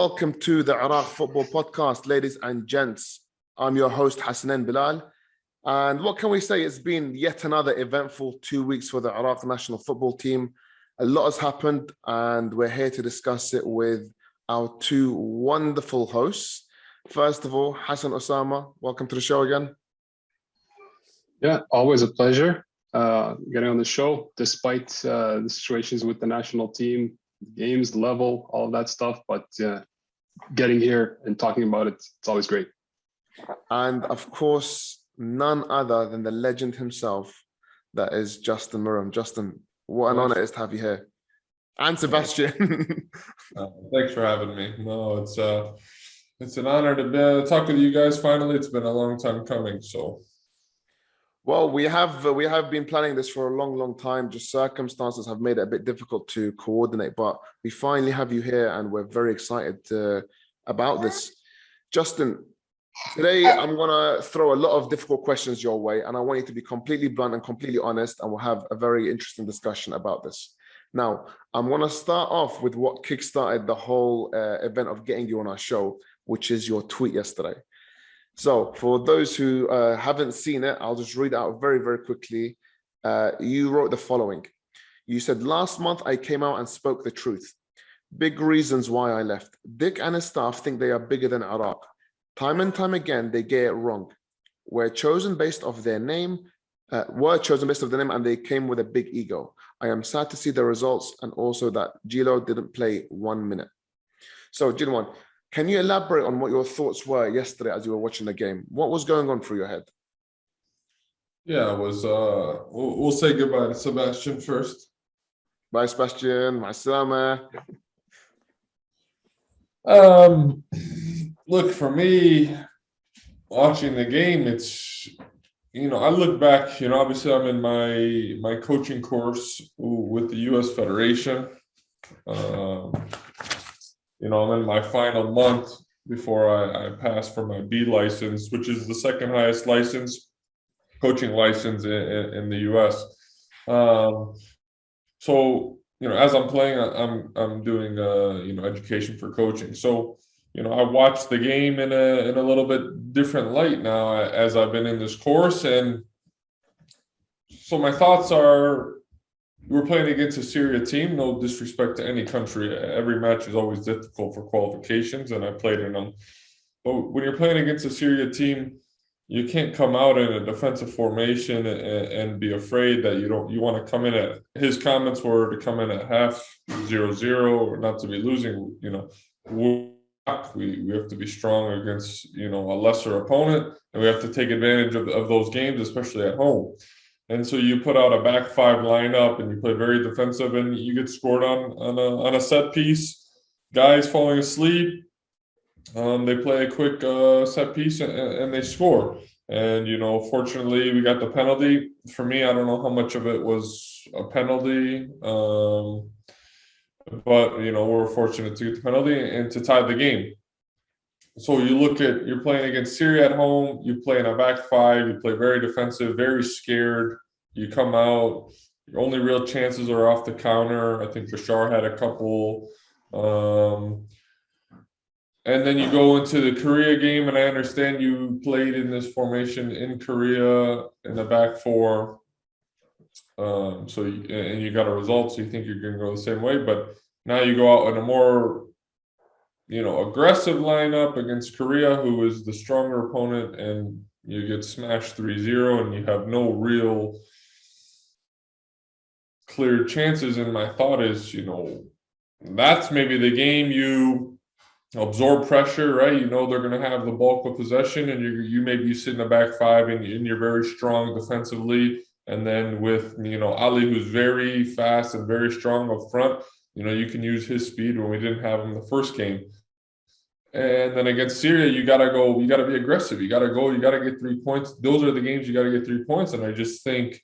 welcome to the Iraq Football Podcast, ladies and gents. I'm your host, Hassanin Bilal. And what can we say? It's been yet another eventful 2 weeks for the Iraq national football team. A lot has happened, and we're here to discuss it with our two wonderful hosts. First of all, Hassan Osama, welcome to the show again. Yeah, always a pleasure getting on the show, despite the situations with the national team, games, level, all of that stuff. But getting here and talking about it, it's always great. And of course, none other than the legend himself, that is Justin Meiram. Justin, what an honor it is to have you here. And Sebastian. Thanks for having me. No, it's an honor to talk with you guys finally. It's been a long time coming. So, well, we have been planning this for a long time. Just circumstances have made it a bit difficult to coordinate, but we finally have you here, and we're very excited about this. Justin, today I'm gonna throw a lot of difficult questions your way, and I want you to be completely blunt and completely honest, and we'll have a very interesting discussion about this. Now, I'm going to start off with what kickstarted the whole event of getting you on our show, which is your tweet yesterday. So for those who haven't seen it, I'll just read it out very quickly. You wrote the following. You said, last month I came out and spoke the truth. Big reasons why I left. Dick and his staff think they are bigger than Iraq. Time and time again, they get it wrong. Were chosen based off their name, and they came with a big ego. I am sad to see the results, and also that Gilo didn't play 1 minute. So, Gilwan, can you elaborate on what your thoughts were yesterday as you were watching the game? What was going on through your head? Yeah, it was. We'll say goodbye to Sebastian first. Bye, Sebastian. My salama. Look, for me, watching the game, it's. I look back, obviously I'm in my coaching course with the U.S. Federation. I'm in my final month before I pass for my B license, which is the second highest coaching license in the U.S. So, as I'm playing, I'm doing, education for coaching. So, I watched the game in a little bit different light now as I've been in this course. And so my thoughts are, we're playing against a Syria team, no disrespect to any country. Every match is always difficult for qualifications, and I played in them. But when you're playing against a Syria team, you can't come out in a defensive formation and be afraid that you want to come in at, his comments were to come in at half 0-0 or not to be losing, we have to be strong against, a lesser opponent, and we have to take advantage of those games, especially at home. And so you put out a back five lineup and you play very defensive, and you get scored on a set piece. Guys falling asleep, they play a quick set piece and they score. And, fortunately we got the penalty. For me, I don't know how much of it was a penalty. But, we're fortunate to get the penalty and to tie the game. So you're playing against Syria at home, you play in a back five, you play very defensive, very scared. You come out, your only real chances are off the counter. I think Bashar had a couple. And then you go into the Korea game, and I understand you played in this formation in Korea in the back four. And you got a result, so you think you're going to go the same way, but now you go out in a more, aggressive lineup against Korea, who is the stronger opponent, and you get smashed 3-0, and you have no real clear chances. And my thought is, that's maybe the game you absorb pressure, right? They're going to have the bulk of possession, and you maybe sit in the back five, and you're very strong defensively. And then with, Ali, who's very fast and very strong up front, you can use his speed when we didn't have him the first game. And then against Syria, you got to be aggressive. You got to get 3 points. Those are the games you got to get 3 points. And I just think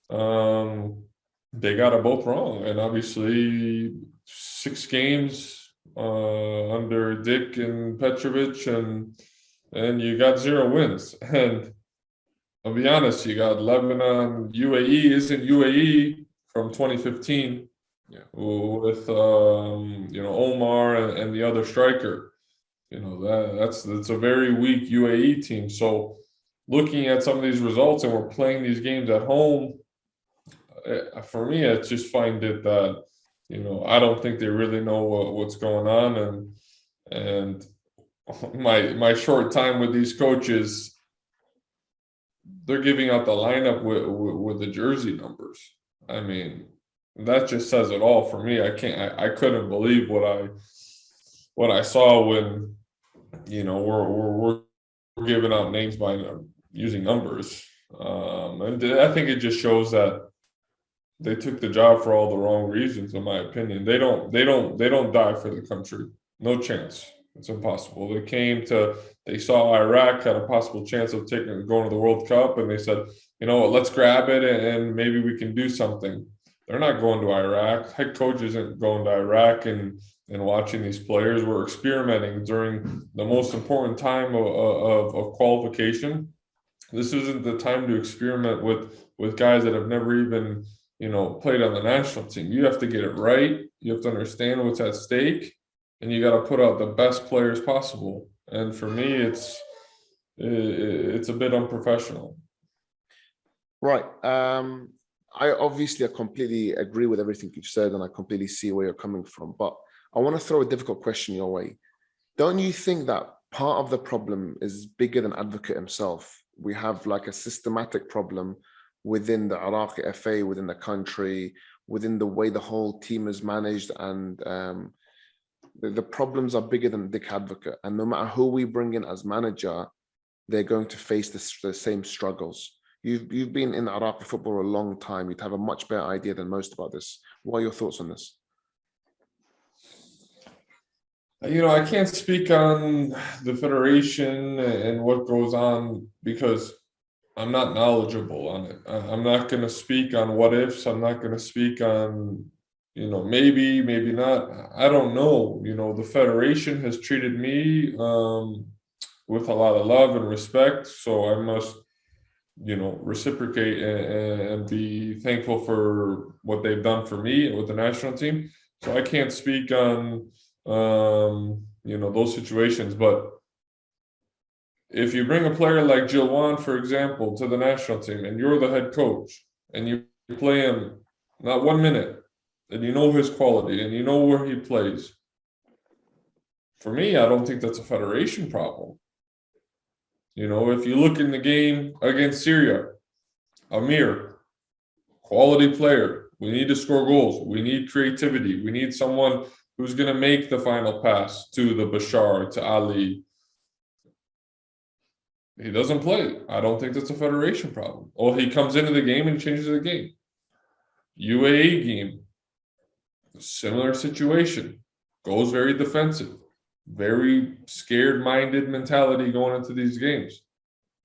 they got it both wrong. And obviously 6 games under Dick and Petrovic, and you got 0 wins. And I'll be honest, you got Lebanon. UAE isn't UAE from 2015. with Omar and the other striker. That's a very weak UAE team. So looking at some of these results, and we're playing these games at home, for me, I just find it that I don't think they really know what's going on, and my short time with these coaches, they're giving out the lineup with the jersey numbers. I mean, that just says it all for me. I couldn't believe what I saw when we're giving out names by using numbers, and I think it just shows that they took the job for all the wrong reasons, in my opinion. They don't die for the country. No chance. It's impossible. They saw Iraq had a possible chance of going to the World Cup, and they said, you know what, let's grab it and maybe we can do something. They're not going to Iraq. Head coach isn't going to Iraq and watching these players. We're experimenting during the most important time of qualification. This isn't the time to experiment with guys that have never even played on the national team. You have to get it right. You have to understand what's at stake, and you got to put out the best players possible. And for me, it's a bit unprofessional. Right. I completely agree with everything you've said, and I completely see where you're coming from. But I want to throw a difficult question your way. Don't you think that part of the problem is bigger than Advocate himself? We have like a systematic problem within the Iraqi FA, within the country, within the way the whole team is managed, and the problems are bigger than Dick Advocate. And no matter who we bring in as manager, they're going to face the same struggles. You've been in Iraqi football a long time. You'd have a much better idea than most about this. What are your thoughts on this? I can't speak on the federation and what goes on because I'm not knowledgeable on it. I'm not going to speak on what ifs. I'm not going to speak on, maybe not. I don't know. The federation has treated me with a lot of love and respect. So I must, reciprocate and be thankful for what they've done for me with the national team. So I can't speak on, those situations. But if you bring a player like Jilwan, for example, to the national team, and you're the head coach, and you play him not 1 minute, and you know his quality, and you know where he plays, for me, I don't think that's a federation problem. If you look in the game against Syria, Amir, quality player. We need to score goals. We need creativity. We need someone who's going to make the final pass to the Bashar, to Ali. He doesn't play. I don't think that's a federation problem. Or he comes into the game and changes the game. UAE game, similar situation. Goes very defensive. Very scared-minded mentality going into these games.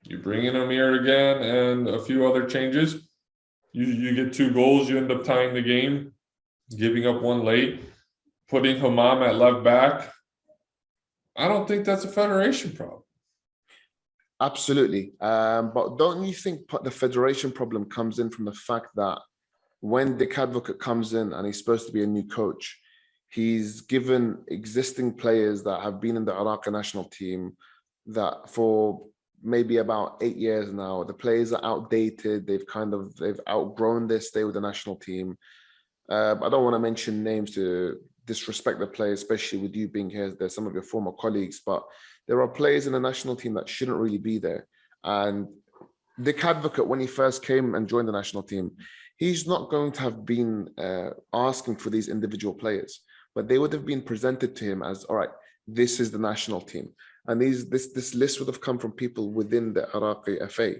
You bring in Amir again and a few other changes. You get 2 goals. You end up tying the game, giving up 1 late, putting Hammam at left back. I don't think that's a federation problem. Absolutely. But don't you think the federation problem comes in from the fact that when Dick Advocate comes in and he's supposed to be a new coach, he's given existing players that have been in the Iraqi national team that for maybe about 8 years now, the players are outdated. They've outgrown their stay with the national team. I don't want to mention names to disrespect the players, especially with you being here. There's some of your former colleagues, but there are players in the national team that shouldn't really be there. And Dick Advocate, when he first came and joined the national team, he's not going to have been asking for these individual players, but they would have been presented to him as, all right, this is the national team. And this list would have come from people within the Iraqi FA.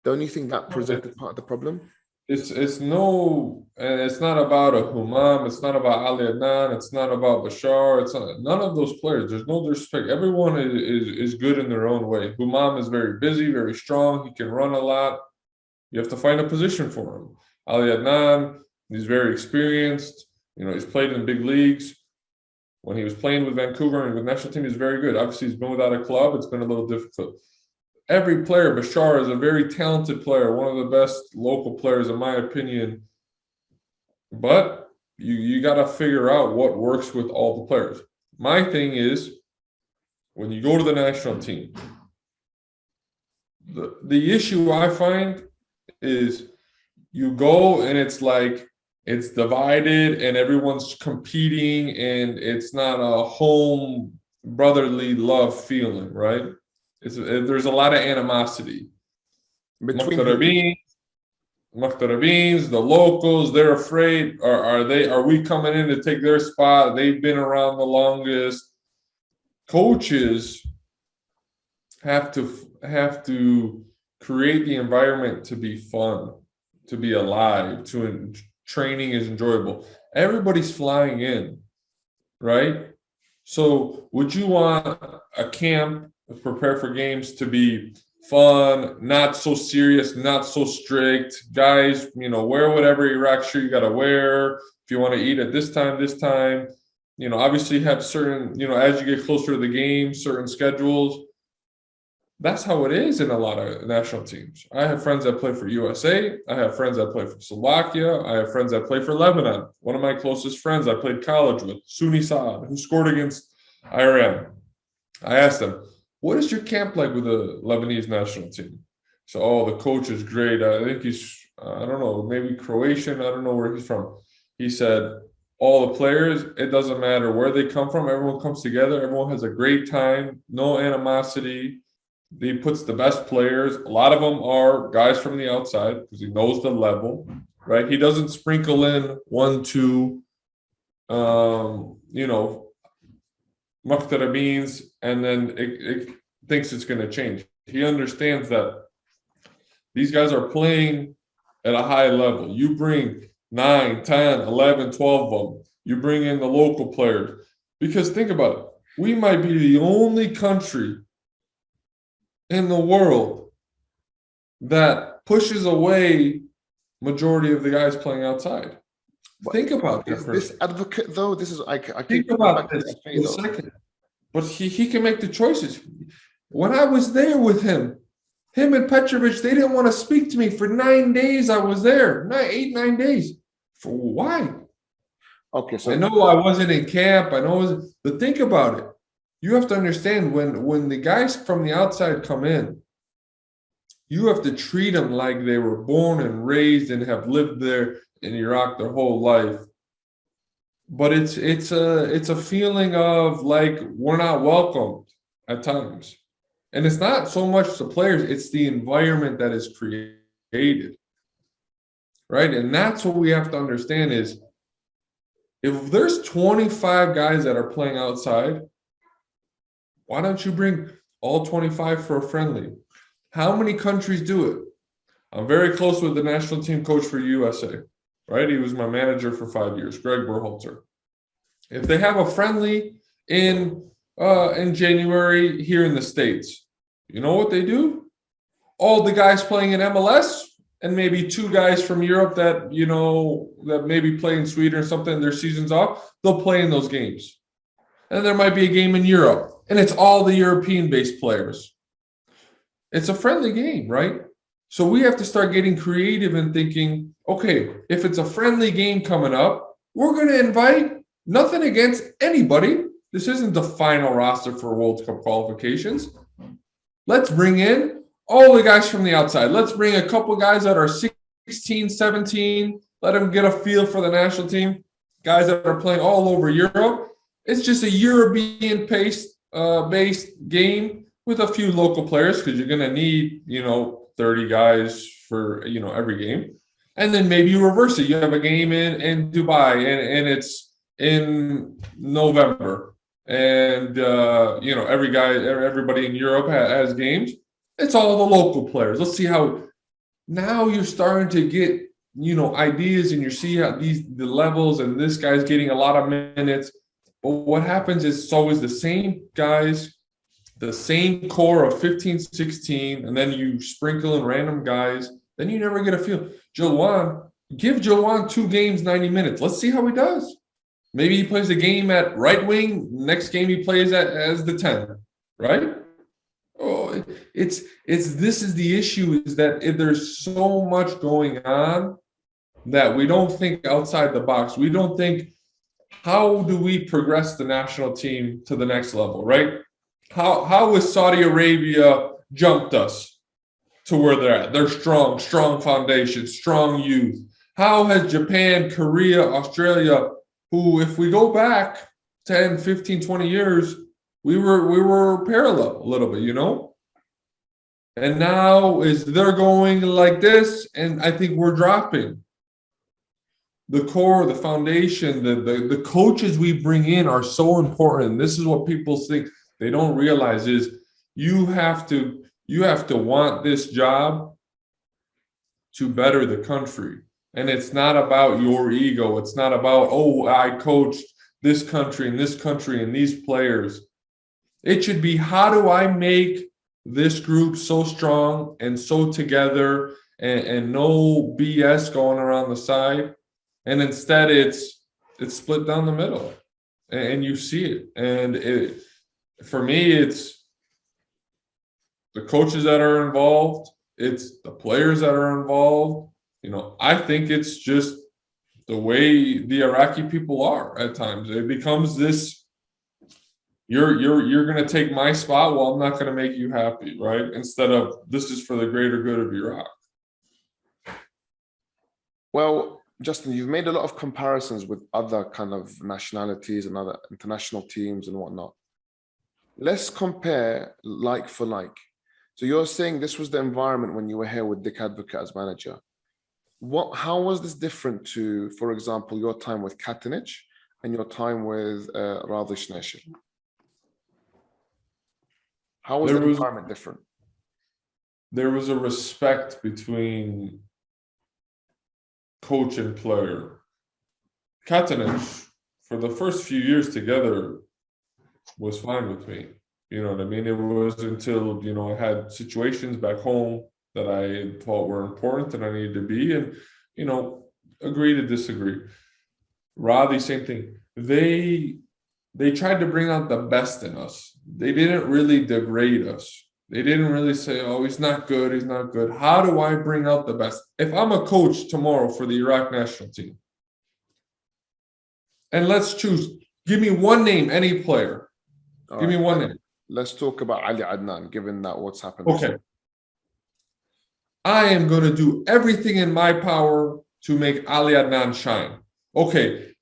Don't you think that presented part of the problem? It's not about a Hammam, it's not about Ali Adnan, it's not about Bashar, it's not, none of those players. There's no disrespect. Everyone is good in their own way. Hammam is very busy, very strong, he can run a lot. You have to find a position for him. Ali Adnan, he's very experienced, he's played in big leagues. When he was playing with Vancouver and with the national team, he's very good. Obviously, he's been without a club, it's been a little difficult. Every player, Bashar is a very talented player, one of the best local players, in my opinion. But you got to figure out what works with all the players. My thing is, when you go to the national team, the issue I find is you go and it's like it's divided and everyone's competing and it's not a home brotherly love feeling, right? There's a lot of animosity. Between Muhtarabins, the locals, they're afraid. Are we coming in to take their spot? They've been around the longest. Coaches have to create the environment to be fun, to be alive, training is enjoyable. Everybody's flying in, right? So would you want a camp to prepare for games to be fun, not so serious, not so strict? Guys, wear whatever Iraq shirt you got to wear. If you want to eat at this time, obviously have certain, as you get closer to the game, certain schedules. That's how it is in a lot of national teams. I have friends that play for USA. I have friends that play for Slovakia. I have friends that play for Lebanon. One of my closest friends I played college with, Sunni Saad, who scored against Iran. I asked him, what is your camp like with the Lebanese national team? So, the coach is great. I think he's, I don't know, maybe Croatian. I don't know where he's from. He said, all the players, it doesn't matter where they come from. Everyone comes together. Everyone has a great time. No animosity. He puts the best players. A lot of them are guys from the outside because he knows the level, right? He doesn't sprinkle in 1, 2, Muhtarabins, and then it thinks it's going to change. He understands that these guys are playing at a high level. You bring 9, 10, 11, 12 of them. You bring in the local players. Because think about it. We might be the only country in the world that pushes away majority of the guys playing outside. Think about that. This advocate, though, this is I think about this for a second. But he can make the choices. When I was there with him and Petrovic, they didn't want to speak to me for 9 days. I was there, 9 days. For why? Okay, so I know I wasn't in camp. But think about it. You have to understand when the guys from the outside come in, you have to treat them like they were born and raised and have lived there in Iraq their whole life. But it's a feeling of like we're not welcomed at times. And it's not so much the players, it's the environment that is created. Right? And that's what we have to understand is if there's 25 guys that are playing outside, why don't you bring all 25 for a friendly? How many countries do it? I'm very close with the national team coach for USA, right? He was my manager for 5 years, Greg Berhalter. If they have a friendly in January here in the States, you know what they do? All the guys playing in MLS and maybe 2 guys from Europe that, that maybe play in Sweden or something, their season's off, they'll play in those games. And there might be a game in Europe. And it's all the European-based players. It's a friendly game, right? So we have to start getting creative and thinking, okay, if it's a friendly game coming up, we're going to invite nothing against anybody. This isn't the final roster for World Cup qualifications. Let's bring in all the guys from the outside. Let's bring a couple guys that are 16, 17. Let them get a feel for the national team. Guys that are playing all over Europe. It's just a European-based game with a few local players because you're going to need, 30 guys for, every game. And then maybe you reverse it. You have a game in Dubai and it's in November. And, everybody in Europe has games. It's all the local players. Let's see how now you're starting to get, ideas and you see how the levels and this guy's getting a lot of minutes. But what happens is it's always the same guys, the same core of 15, 16, and then you sprinkle in random guys. Then you never get a feel. Give Joanne 2 games, 90 minutes. Let's see how he does. Maybe he plays a game at right wing. Next game he plays as the 10, right? Oh, this is the issue is that if there's so much going on that we don't think outside the box. We don't think, how do we progress the national team to the next level, right? How has Saudi Arabia jumped us to where they're at? They're strong foundation, strong youth. How has Japan, Korea, Australia, who, if we go back 10, 15, 20 years, we were parallel a little bit, you know? And now they're going like this, and I think we're dropping. The core, the foundation, the coaches we bring in are so important. This is what people think they don't realize is you have to want this job to better the country. And it's not about your ego. It's not about, oh, I coached this country and these players. It should be, how do I make this group so strong and so together, and no BS going around the side? And instead it's split down the middle, and you see it. And for me, it's the coaches that are involved, it's the players that are involved. You know, I think it's just the way the Iraqi people are at times. It becomes this, you're going to take my spot, well, I'm not going to make you happy, right? Instead of, this is for the greater good of Iraq. Well, Justin, you've made a lot of comparisons with other kind of nationalities and other international teams and whatnot. Let's compare like for like. So you're saying this was the environment when you were here with Dick Advocate as manager. How was this different to, for example, your time with Katanich and your time with Radi Shneshel? How was the environment different? There was a respect between coach and player. Katanich, for the first few years together, was fine with me. You know what I mean? It was until, you know, I had situations back home that I thought were important and I needed to be, and, you know, agree to disagree. Radi, same thing. They tried to bring out the best in us. They didn't really degrade us. They didn't really say, oh, he's not good, he's not good. How do I bring out the best? If I'm a coach tomorrow for the Iraq national team, and let's choose, give me one name, any player. Give me one name. Let's talk about Ali Adnan, given that what's happened. Okay. I am going to do everything in my power to make Ali Adnan shine. Okay,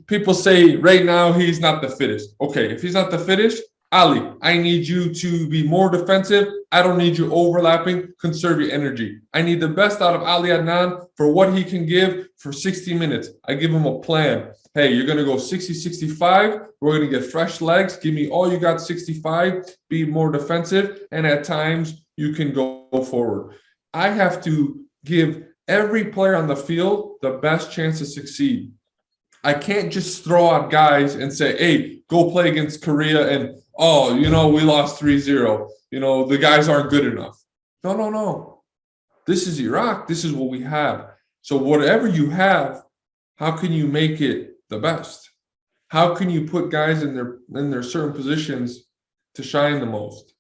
people say right now he's not the fittest. Okay, if he's not the fittest, Ali, I need you to be more defensive. I don't need you overlapping. Conserve your energy. I need the best out of Ali Adnan for what he can give for 60 minutes. I give him a plan. Hey, you're going to go 60, 65. We're going to get fresh legs. Give me all you got, 65. Be more defensive. And at times, you can go forward. I have to give every player on the field the best chance to succeed. I can't just throw out guys and say, hey, go play against Korea and, oh, you know, we lost 3-0. You know, the guys aren't good enough. No. This is Iraq. This is what we have. So whatever you have, how can you make it the best? How can you put guys in their certain positions to shine the most,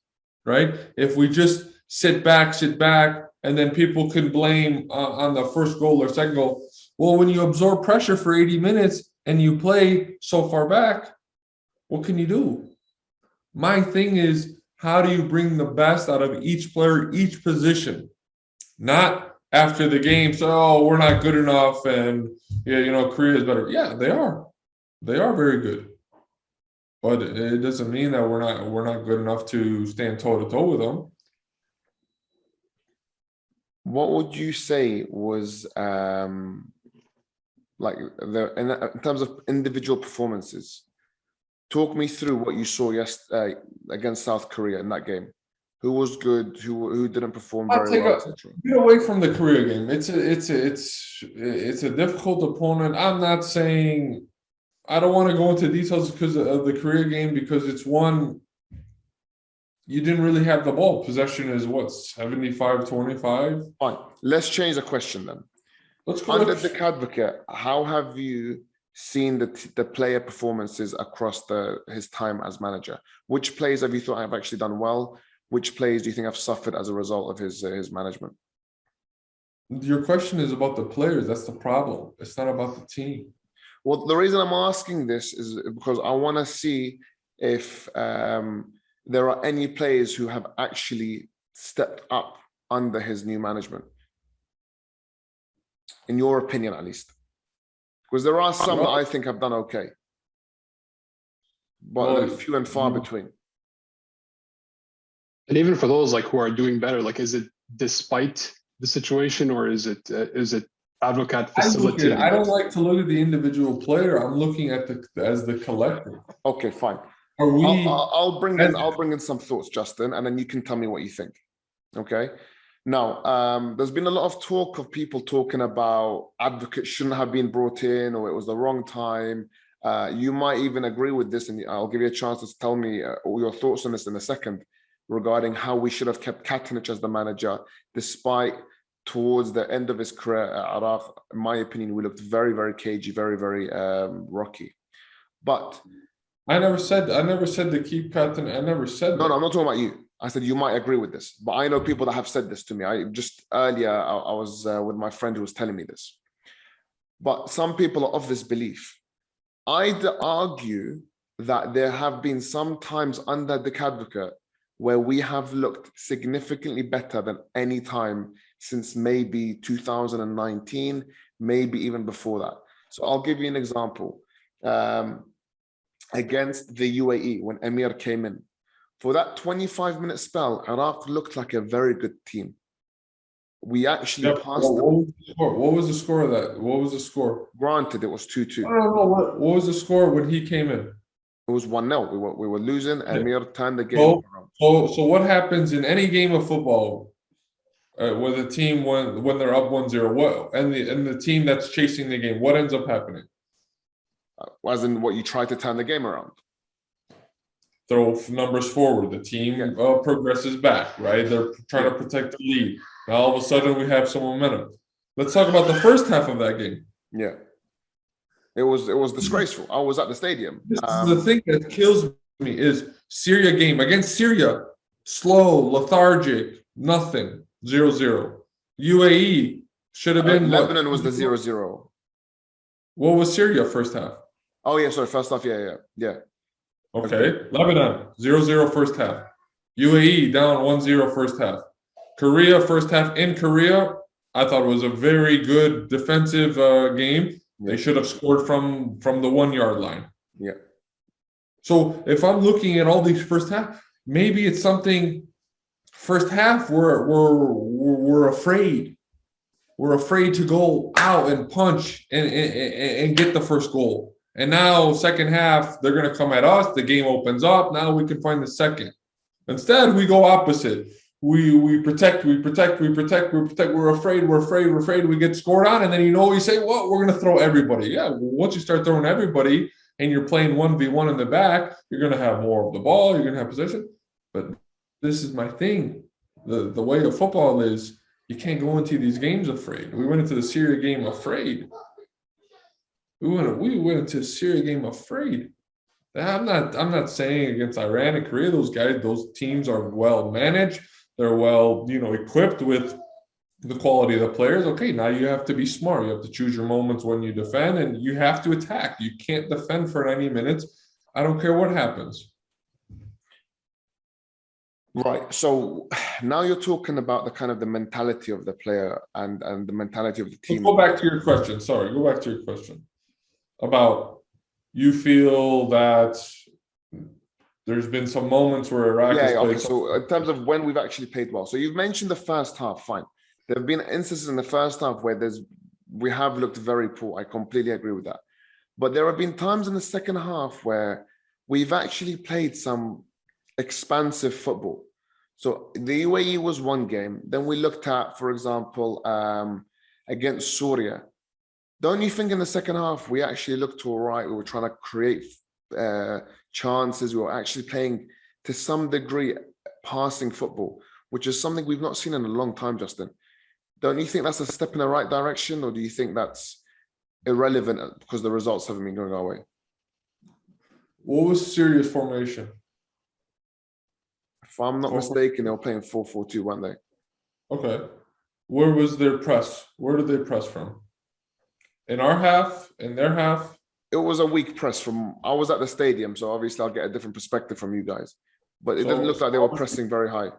right? If we just sit back, and then people can blame on the first goal or second goal. Well, when you absorb pressure for 80 minutes and you play so far back, what can you do? My thing is, how do you bring the best out of each player, each position? Not after the game, so, oh, we're not good enough and, yeah, you know, Korea is better. Yeah, they are. They are very good. But it doesn't mean that we're not good enough to stand toe-to-toe with them. What would you say was like in terms of individual performances? Talk me through what you saw yesterday against South Korea in that game. Who was good? Who didn't perform very well? Get away from the Korea game. It's a difficult opponent. I'm not saying, I don't want to go into details because of the Korea game, because it's one, you didn't really have the ball. Possession is what, 75-25? Fine. Let's change the question then. Let's go. Under the Advocate, how have you seen the player performances across his time as manager? Which players have you thought have actually done well? Which players do you think have suffered as a result of his management? Your question is about the players. That's the problem. It's not about the team. Well, the reason I'm asking this is because I want to see if there are any players who have actually stepped up under his new management. In your opinion, at least. Because there are some that I think have done okay. But they're few and far between. And even for those like who are doing better, like is it despite the situation, or is it advocate facilitating? I don't like to look at the individual player. I'm looking at the collective. Okay, fine. Are we? I'll bring in some thoughts, Justin, and then you can tell me what you think. Okay. Now, there's been a lot of talk of people talking about advocates shouldn't have been brought in, or it was the wrong time. You might even agree with this, and I'll give you a chance to tell me all your thoughts on this in a second, regarding how we should have kept Katanich as the manager, despite towards the end of his career at Iraq, in my opinion, we looked very, very cagey, very, very rocky. But I never said to keep Katanich. I never said that. No, I'm not talking about you. I said you might agree with this, but I know people that have said this to me. I just earlier I was with my friend who was telling me this. But some people are of this belief. I'd argue that there have been some times under the advocate where we have looked significantly better than any time since maybe 2019, maybe even before that. So I'll give you an example. Against the UAE, when Emir came in, for that 25-minute spell, Iraq looked like a very good team. We actually passed them. What was the score of that? What was the score? Granted, it was 2-2. No. What was the score when he came in? It was 1-0. We were losing. Emir turned the game around. So what happens in any game of football with a team when they're up 1-0? What and the team that's chasing the game, what ends up happening? As in what you try to turn the game around. Throw numbers forward. The team progresses back, right? They're trying to protect the lead. Now all of a sudden we have some momentum. Let's talk about the first half of that game. Yeah. It was disgraceful. I was at the stadium. This is the thing that kills me is Syria game against Syria. Slow, lethargic, nothing. 0-0. UAE should have been Lebanon was the 0-0. What was Syria first half? Oh yeah, sorry, first half, yeah. Okay. Lebanon, 0-0 first half. UAE down 1-0 first half. Korea first half in Korea, I thought it was a very good defensive game. They should have scored from the 1 yard line. Yeah. So if I'm looking at all these first half, maybe it's something first half we're afraid. We're afraid to go out and punch and get the first goal. And now second half, they're going to come at us. The game opens up. Now we can find the second. Instead, we go opposite. We protect. We're afraid. We get scored on. And then, we say, well, we're going to throw everybody. Yeah, once you start throwing everybody and you're playing 1v1 in the back, you're going to have more of the ball. You're going to have possession. But this is my thing. The way of football is you can't go into these games afraid. We went into the Syria game afraid. We went into a Syria game afraid. I'm not saying against Iran and Korea, those teams are well managed. They're well, equipped with the quality of the players. Okay, now you have to be smart. You have to choose your moments when you defend, and you have to attack. You can't defend for 90 minutes. I don't care what happens. Right. So now you're talking about the mentality of the player and the mentality of the team. Let's go back to your question. Sorry, go back to your question about you feel that there's been some moments where Iraq has played. Okay. So in terms of when we've actually played well, so you've mentioned the first half. Fine. There have been instances in the first half where we have looked very poor. I completely agree with that. But there have been times in the second half where we've actually played some expansive football. So the UAE was one game. Then we looked at, for example, against Syria. Don't you think in the second half we actually looked all right? We were trying to create chances. We were actually playing to some degree passing football, which is something we've not seen in a long time, Justin. Don't you think that's a step in the right direction, or do you think that's irrelevant because the results haven't been going our way? What was Syria's formation? If I'm not mistaken, they were playing 4-4-2, weren't they? Okay. where was their press? Where did they press from? In our half, in their half? It was a weak press from. I was at the stadium, so obviously I'll get a different perspective from you guys. But it didn't look like they were pressing very high.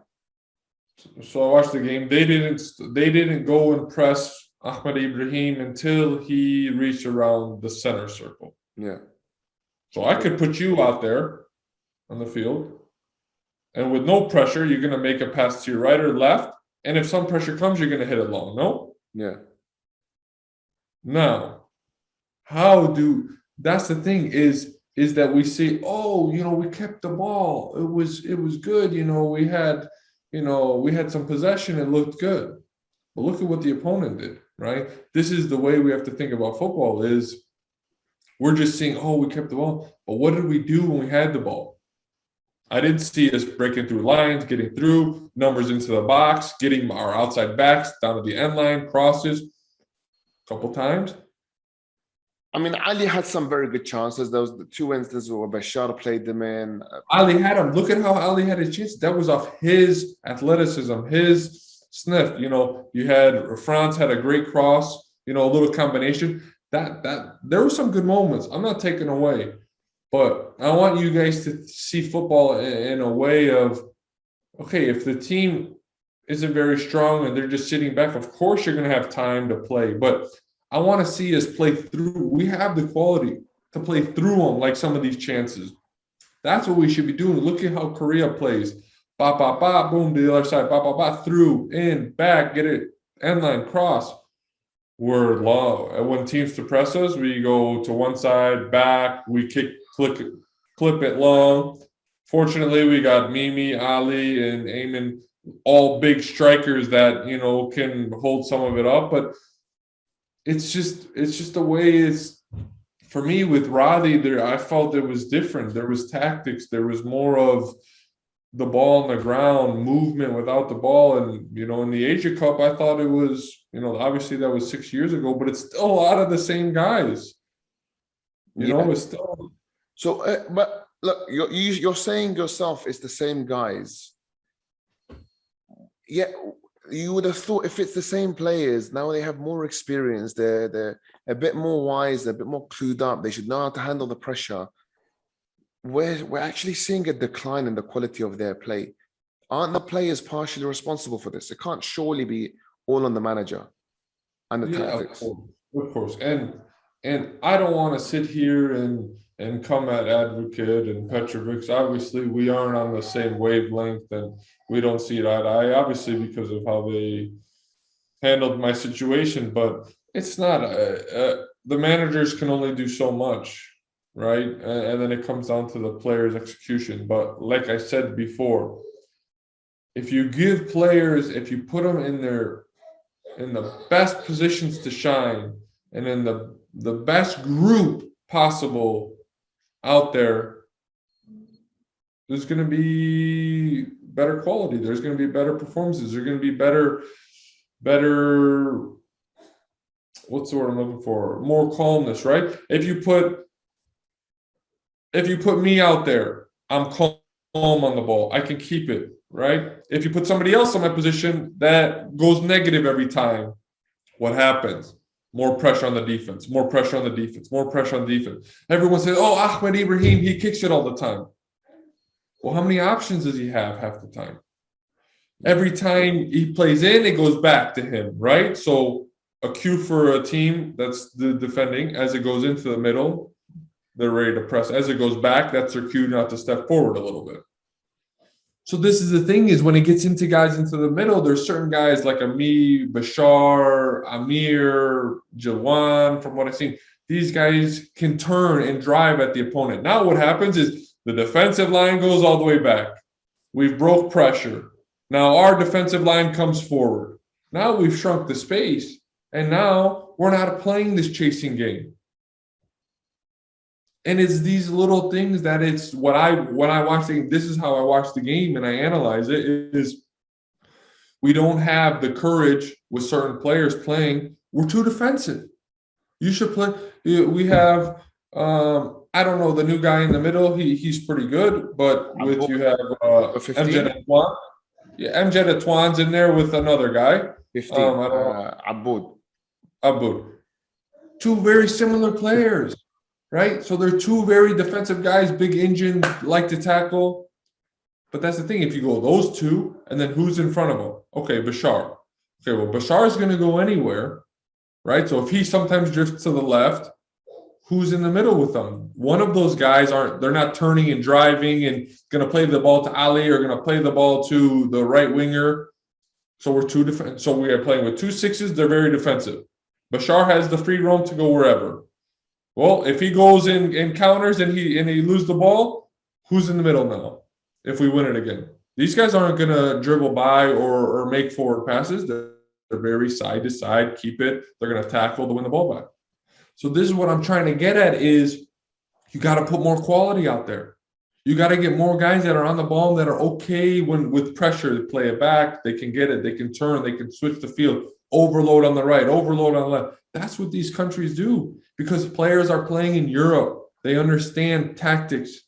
So I watched the game. They didn't go and press Ahmed Ibrahim until he reached around the center circle. Yeah. So I could put you out there on the field, and with no pressure, you're going to make a pass to your right or left. And if some pressure comes, you're going to hit it long. No? Yeah. Now, that's the thing is that we say, oh, we kept the ball. It was good. We had some possession. It looked good. But look at what the opponent did, right? This is the way we have to think about football is we're just saying, oh, we kept the ball. But what did we do when we had the ball? I didn't see us breaking through lines, getting through, numbers into the box, getting our outside backs down to the end line, crosses a couple times. I mean, Ali had some very good chances. There was the 2 instances where Bashar played them in. Ali had him. Look at how Ali had his chance. That was off his athleticism, his sniff. You had France had a great cross, a little combination. That there were some good moments. I'm not taking away. But I want you guys to see football in a way of, okay, if the team isn't very strong and they're just sitting back, of course you're going to have time to play. But I want to see us play through. We have the quality to play through them like some of these chances. That's what we should be doing. Look at how Korea plays. Ba, ba, ba, boom, to the other side. Ba, ba, ba, through, in, back, get it, end line, cross. We're long. When teams suppress us, we go to one side, back, we clip it long. Fortunately, we got Mimi, Ali, and Ayman, all big strikers that can hold some of it up. But it's just the way it's for me with Radi. There, I felt it was different. There was tactics. There was more of the ball on the ground, movement without the ball. And in the Asia Cup, I thought it was obviously that was 6 years ago, but it's still a lot of the same guys. It's still. So, but look, you're saying yourself it's the same guys. Yeah, you would have thought if it's the same players, now they have more experience. They're a bit more wise, they're a bit more clued up. They should know how to handle the pressure. We're actually seeing a decline in the quality of their play. Aren't the players partially responsible for this? It can't surely be all on the manager and the tactics. Of course. And I don't want to sit here and come at Advocate and Petrovic. Obviously, we aren't on the same wavelength and we don't see it eye to eye, obviously, because of how they handled my situation. But it's not, the managers can only do so much, right? And then it comes down to the players' execution. But like I said before, if you give players, if you put them in the best positions to shine and in the best group possible out there, there's going to be better quality. There's going to be better performances. There's going to be better, what's the word I'm looking for? More calmness, right? If you put me out there, I'm calm on the ball. I can keep it, right? If you put somebody else in my position that goes negative every time, what happens? More pressure on the defense, more pressure on the defense, more pressure on the defense. Everyone says, oh, Ahmed Ibrahim, he kicks it all the time. Well, how many options does he have half the time? Every time he plays in, it goes back to him, right? So a cue for a team that's the defending, as it goes into the middle, they're ready to press. As it goes back, that's their cue not to step forward a little bit. So this is the thing is when it gets into guys into the middle, there's certain guys like Ami, Bashar, Amir, Jawan, from what I've seen, these guys can turn and drive at the opponent. Now what happens is the defensive line goes all the way back. We've broke pressure. Now our defensive line comes forward. Now we've shrunk the space. And now we're not playing this chasing game. And it's these little things that it's when I watch the game, this is how I watch the game and I analyze it, is we don't have the courage with certain players playing. We're too defensive. You should play. We have, I don't know, the new guy in the middle. He's pretty good, but with you have MJ Antoine. Yeah, Amjad Atwan's in there with another guy. 15. I don't know. Aboud. Abud. Two very similar players, right? So they're two very defensive guys, big engines, like to tackle. But that's the thing. If you go those two, and then who's in front of them? Okay, Bashar. Okay, well, Bashar is going to go anywhere, right? So if he sometimes drifts to the left, who's in the middle with them? One of those guys they're not turning and driving and going to play the ball to Ali or going to play the ball to the right winger. So we're two different. So we are playing with 2 6s. They're very defensive. Bashar has the free roam to go wherever. Well, if he goes in counters and he loses the ball, who's in the middle now? If we win it again, these guys aren't going to dribble by or make forward passes. They're very side to side, keep it. They're going to tackle to win the ball back. So this is what I'm trying to get at is you got to put more quality out there. You got to get more guys that are on the ball that are okay with pressure to play it back. They can get it. They can turn. They can switch the field. Overload on the right. Overload on the left. That's what these countries do because players are playing in Europe. They understand tactics.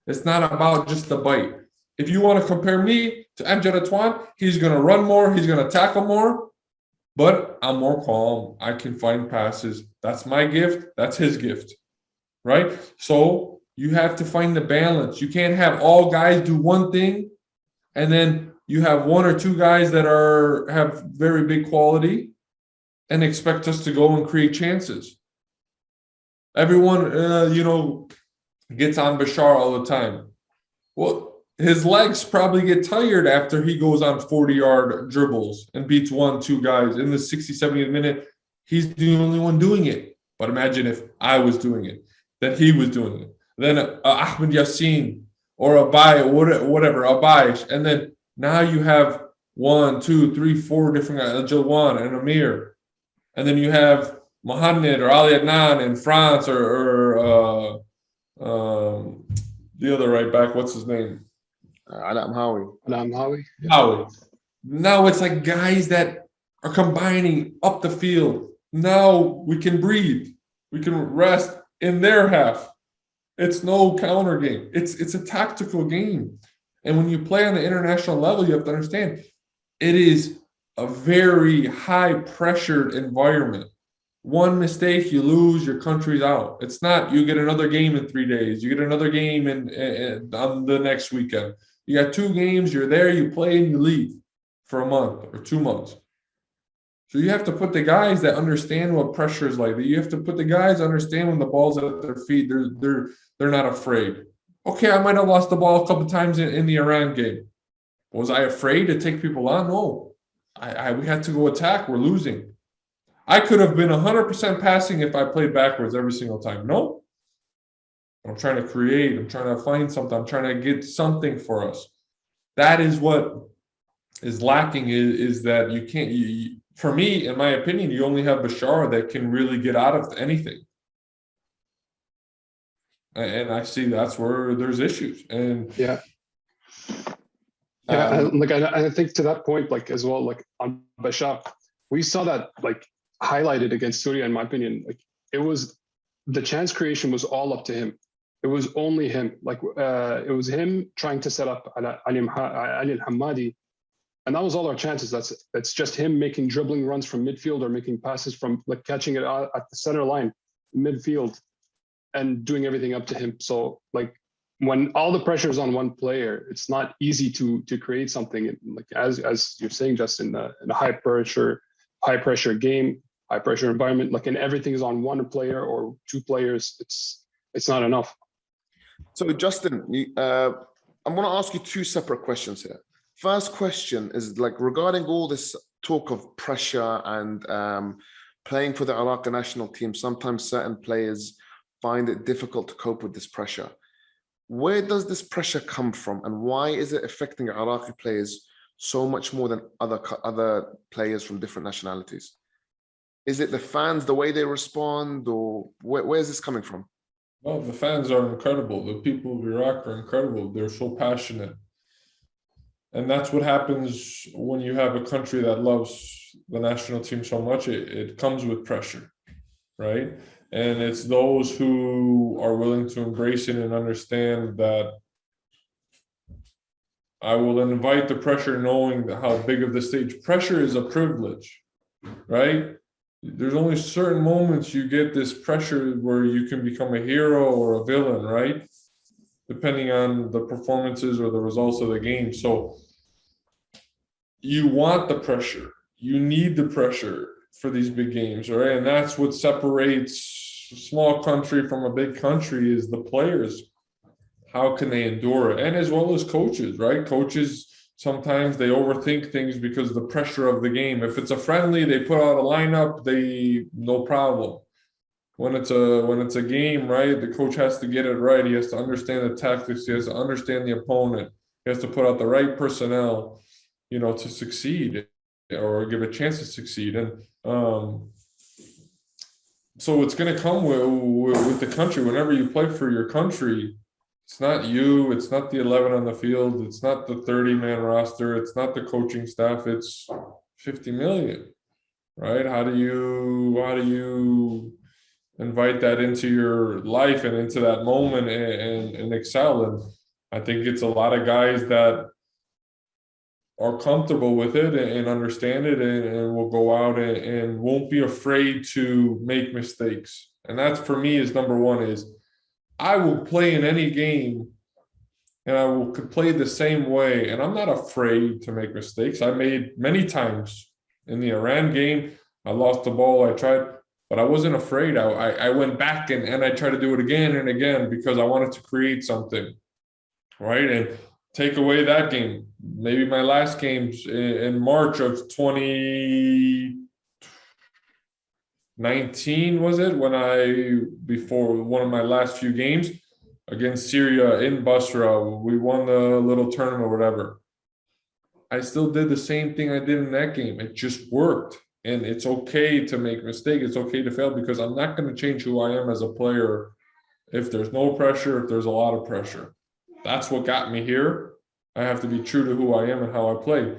It's not about just the bite. If you want to compare me to Amjad Atwan, he's going to run more. He's going to tackle more. But I'm more calm. I can find passes. That's my gift. That's his gift. Right? So you have to find the balance. You can't have all guys do one thing and then you have 1 or 2 guys that have very big quality and expect us to go and create chances. Everyone, gets on Bashar all the time. Well, his legs probably get tired after he goes on 40-yard dribbles and beats 1, 2 guys in the 60, 70th minute. He's the only one doing it. But imagine if I was doing it, then he was doing it. Then Ahmed Yassin or Abai or whatever, Abai. And then now you have 1, 2, 3, 4 different guys, Jalwan and Amir. And then you have Mohamed or Ali Adnan in France or the other right back, what's his name? Howie. Howie. Now it's like guys that are combining up the field. Now we can breathe. We can rest in their half. It's no counter game. It's a tactical game. And when you play on the international level, you have to understand it is a very high pressured environment. One mistake, you lose, your country's out. It's not you get another game in 3 days. You get another game on the next weekend. You got 2 games, you're there, you play, and you leave for a month or 2 months. So you have to put the guys that understand what pressure is like. You have to put the guys that understand when the ball's at their feet, they're not afraid. Okay, I might have lost the ball a couple of times in the Iran game. Was I afraid to take people on? No. We had to go attack. We're losing. I could have been 100% passing if I played backwards every single time. No. I'm trying to create. I'm trying to find something. I'm trying to get something for us. That is what is lacking is that you can't, for me, in my opinion, you only have Bashar that can really get out of anything. And I see that's where there's issues. And I think to that point, like as well, like on Bashar, we saw that like highlighted against Syria, in my opinion. Like it was the chance creation was all up to him. It was only him. Like it was him trying to set up Ali al-Hammadi, and that was all our chances. That's just him making dribbling runs from midfield or making passes from like catching it at the center line, midfield, and doing everything up to him. So like when all the pressure is on one player, it's not easy to create something. Like as you're saying, Justin, in a high pressure game, high pressure environment, like and everything is on one player or 2 players, it's not enough. So Justin, I'm going to ask you 2 separate questions here. First question is like regarding all this talk of pressure and playing for the Iraqi national team. Sometimes certain players find it difficult to cope with this pressure. Where does this pressure come from, and why is it affecting Iraqi players so much more than other players from different nationalities? Is it the fans, the way they respond, or where is this coming from? Well, the fans are incredible. The people of Iraq are incredible. They're so passionate. And that's what happens when you have a country that loves the national team so much. It comes with pressure, right? And it's those who are willing to embrace it and understand that I will invite the pressure knowing how big of the stage. Pressure is a privilege, right? There's only certain moments you get this pressure where you can become a hero or a villain, right? Depending on the performances or the results of the game. So you want the pressure. You need the pressure for these big games, right? And that's what separates a small country from a big country is the players. How can they endure it? And as well as coaches, right? Coaches, sometimes they overthink things because of the pressure of the game. If it's a friendly, they put out a lineup, no problem. When it's a game, right? The coach has to get it right. He has to understand the tactics. He has to understand the opponent. He has to put out the right personnel, to succeed or give a chance to succeed. And so it's going to come with the country. Whenever you play for your country, it's not you, it's not the 11 on the field, it's not the 30-man roster, it's not the coaching staff, it's 50 million, right? How do you invite that into your life and into that moment and excel? And I think it's a lot of guys that are comfortable with it and understand it and will go out and won't be afraid to make mistakes. And that's, for me, is number one. Is I will play in any game and could play the same way. And I'm not afraid to make mistakes. I made many times in the Iran game. I lost the ball. I tried, but I wasn't afraid. I went back and I tried to do it again and again because I wanted to create something, right? And take away that game. Maybe my last games in March of 2019, was it? Before one of my last few games against Syria in Basra, we won the little tournament or whatever. I still did the same thing I did in that game. It just worked. And it's okay to make mistakes. It's okay to fail because I'm not going to change who I am as a player if there's no pressure, if there's a lot of pressure. That's what got me here. I have to be true to who I am and how I play.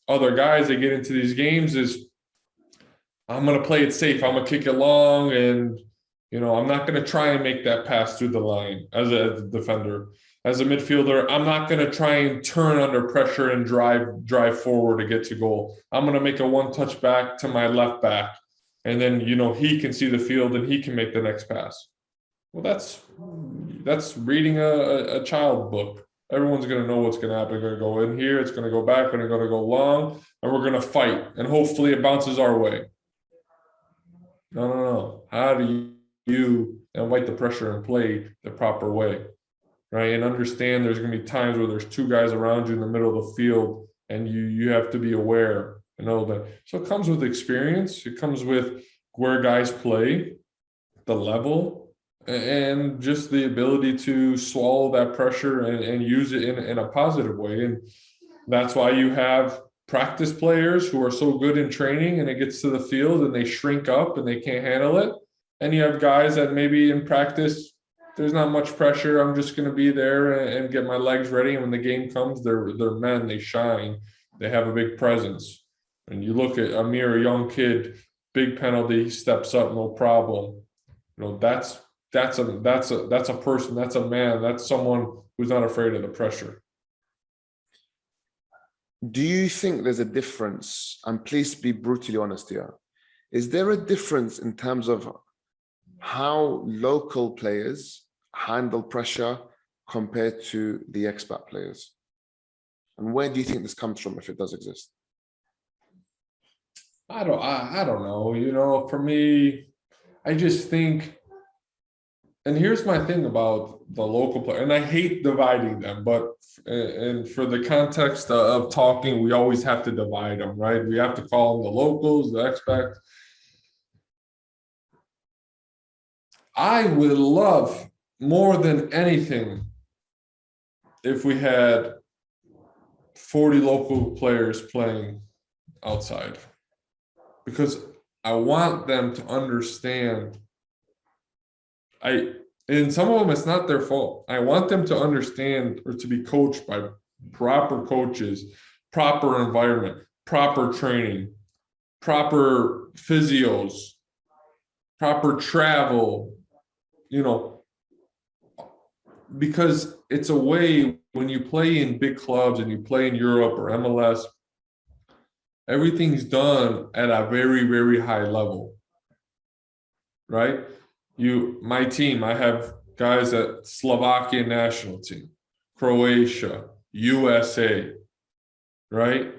Other guys, they get into these games is, I'm going to play it safe. I'm going to kick it long. And, I'm not going to try and make that pass through the line as a defender. As a midfielder, I'm not going to try and turn under pressure and drive forward to get to goal. I'm going to make a one-touch back to my left back. And then, he can see the field and he can make the next pass. Well, that's reading a child book. Everyone's going to know what's going to happen. We're going to go in here. It's going to go back. We're going to go long. And we're going to fight. And hopefully it bounces our way. No. How do you invite the pressure and play the proper way, right? And understand there's going to be times where there's two guys around you in the middle of the field. And you have to be aware and know that. So it comes with experience. It comes with where guys play, the level, and just the ability to swallow that pressure and use it in a positive way. And that's why you have practice players who are so good in training and it gets to the field and they shrink up and they can't handle it. And you have guys that maybe in practice, there's not much pressure. I'm just going to be there and get my legs ready. And when the game comes, they're men, they shine, they have a big presence. And you look at Amir, a young kid, big penalty, he steps up, no problem. That's a person, that's a man, that's someone who's not afraid of the pressure. Do you think there's a difference, and please be brutally honest here, is there a difference in terms of how local players handle pressure compared to the expat players? And where do you think this comes from, if it does exist? I don't know. For me, I just think, and here's my thing about the local player, and I hate dividing them, but and for the context of talking, we always have to divide them, right? We have to call them the locals, the expats. I would love more than anything if we had 40 local players playing outside, because I want them to understand. And some of them, it's not their fault. I want them to understand or to be coached by proper coaches, proper environment, proper training, proper physios, proper travel, because it's a way when you play in big clubs and you play in Europe or MLS, everything's done at a very, very high level, right? My team, I have guys at Slovakian national team, Croatia, USA, right?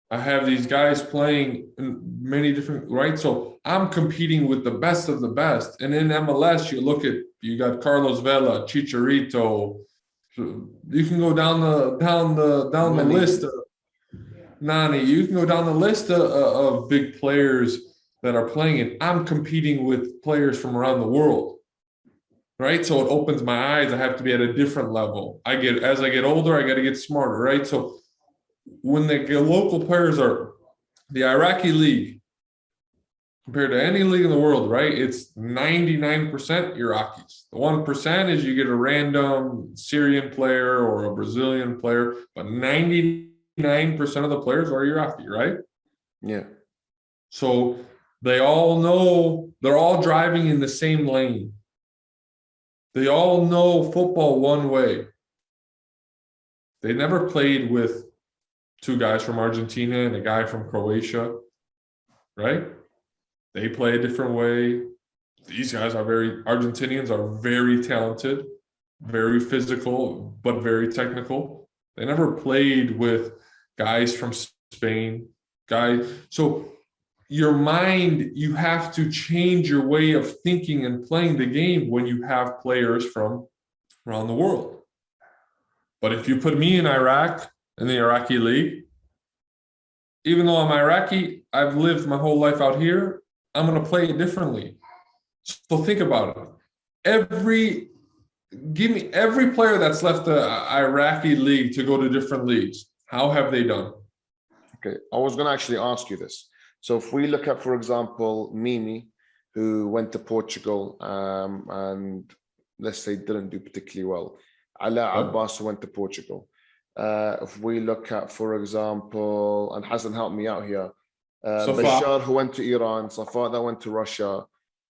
I have these guys playing in many different, right? So I'm competing with the best of the best. And in MLS, you got Carlos Vela, Chicharito. You can go down the list of Nani. You can go down the list of big players that are playing, and I'm competing with players from around the world, right? So it opens my eyes. I have to be at a different level. As I get older, I got to get smarter, right? So when the local players are the Iraqi league, compared to any league in the world, right? It's 99% Iraqis. The 1% is you get a random Syrian player or a Brazilian player, but 99% of the players are Iraqi, right? Yeah. So they all know, they're all driving in the same lane. They all know football one way. They never played with two guys from Argentina and a guy from Croatia, right? They play a different way. These guys Argentinians are very talented, very physical, but very technical. They never played with guys from Spain, So your mind, you have to change your way of thinking and playing the game when you have players from around the world. But if you put me in Iraq, in the Iraqi league, even though I'm Iraqi, I've lived my whole life out here, I'm going to play it differently. So think about it. Give me every player that's left the Iraqi league to go to different leagues. How have they done? Okay, I was going to actually ask you this. So if we look at, for example, Mimi, who went to Portugal and let's say didn't do particularly well. Ala Abbas, who went to Portugal. If we look at, for example, and Hassan, help me out here, Bashar, who went to Iran, Safa, that went to Russia.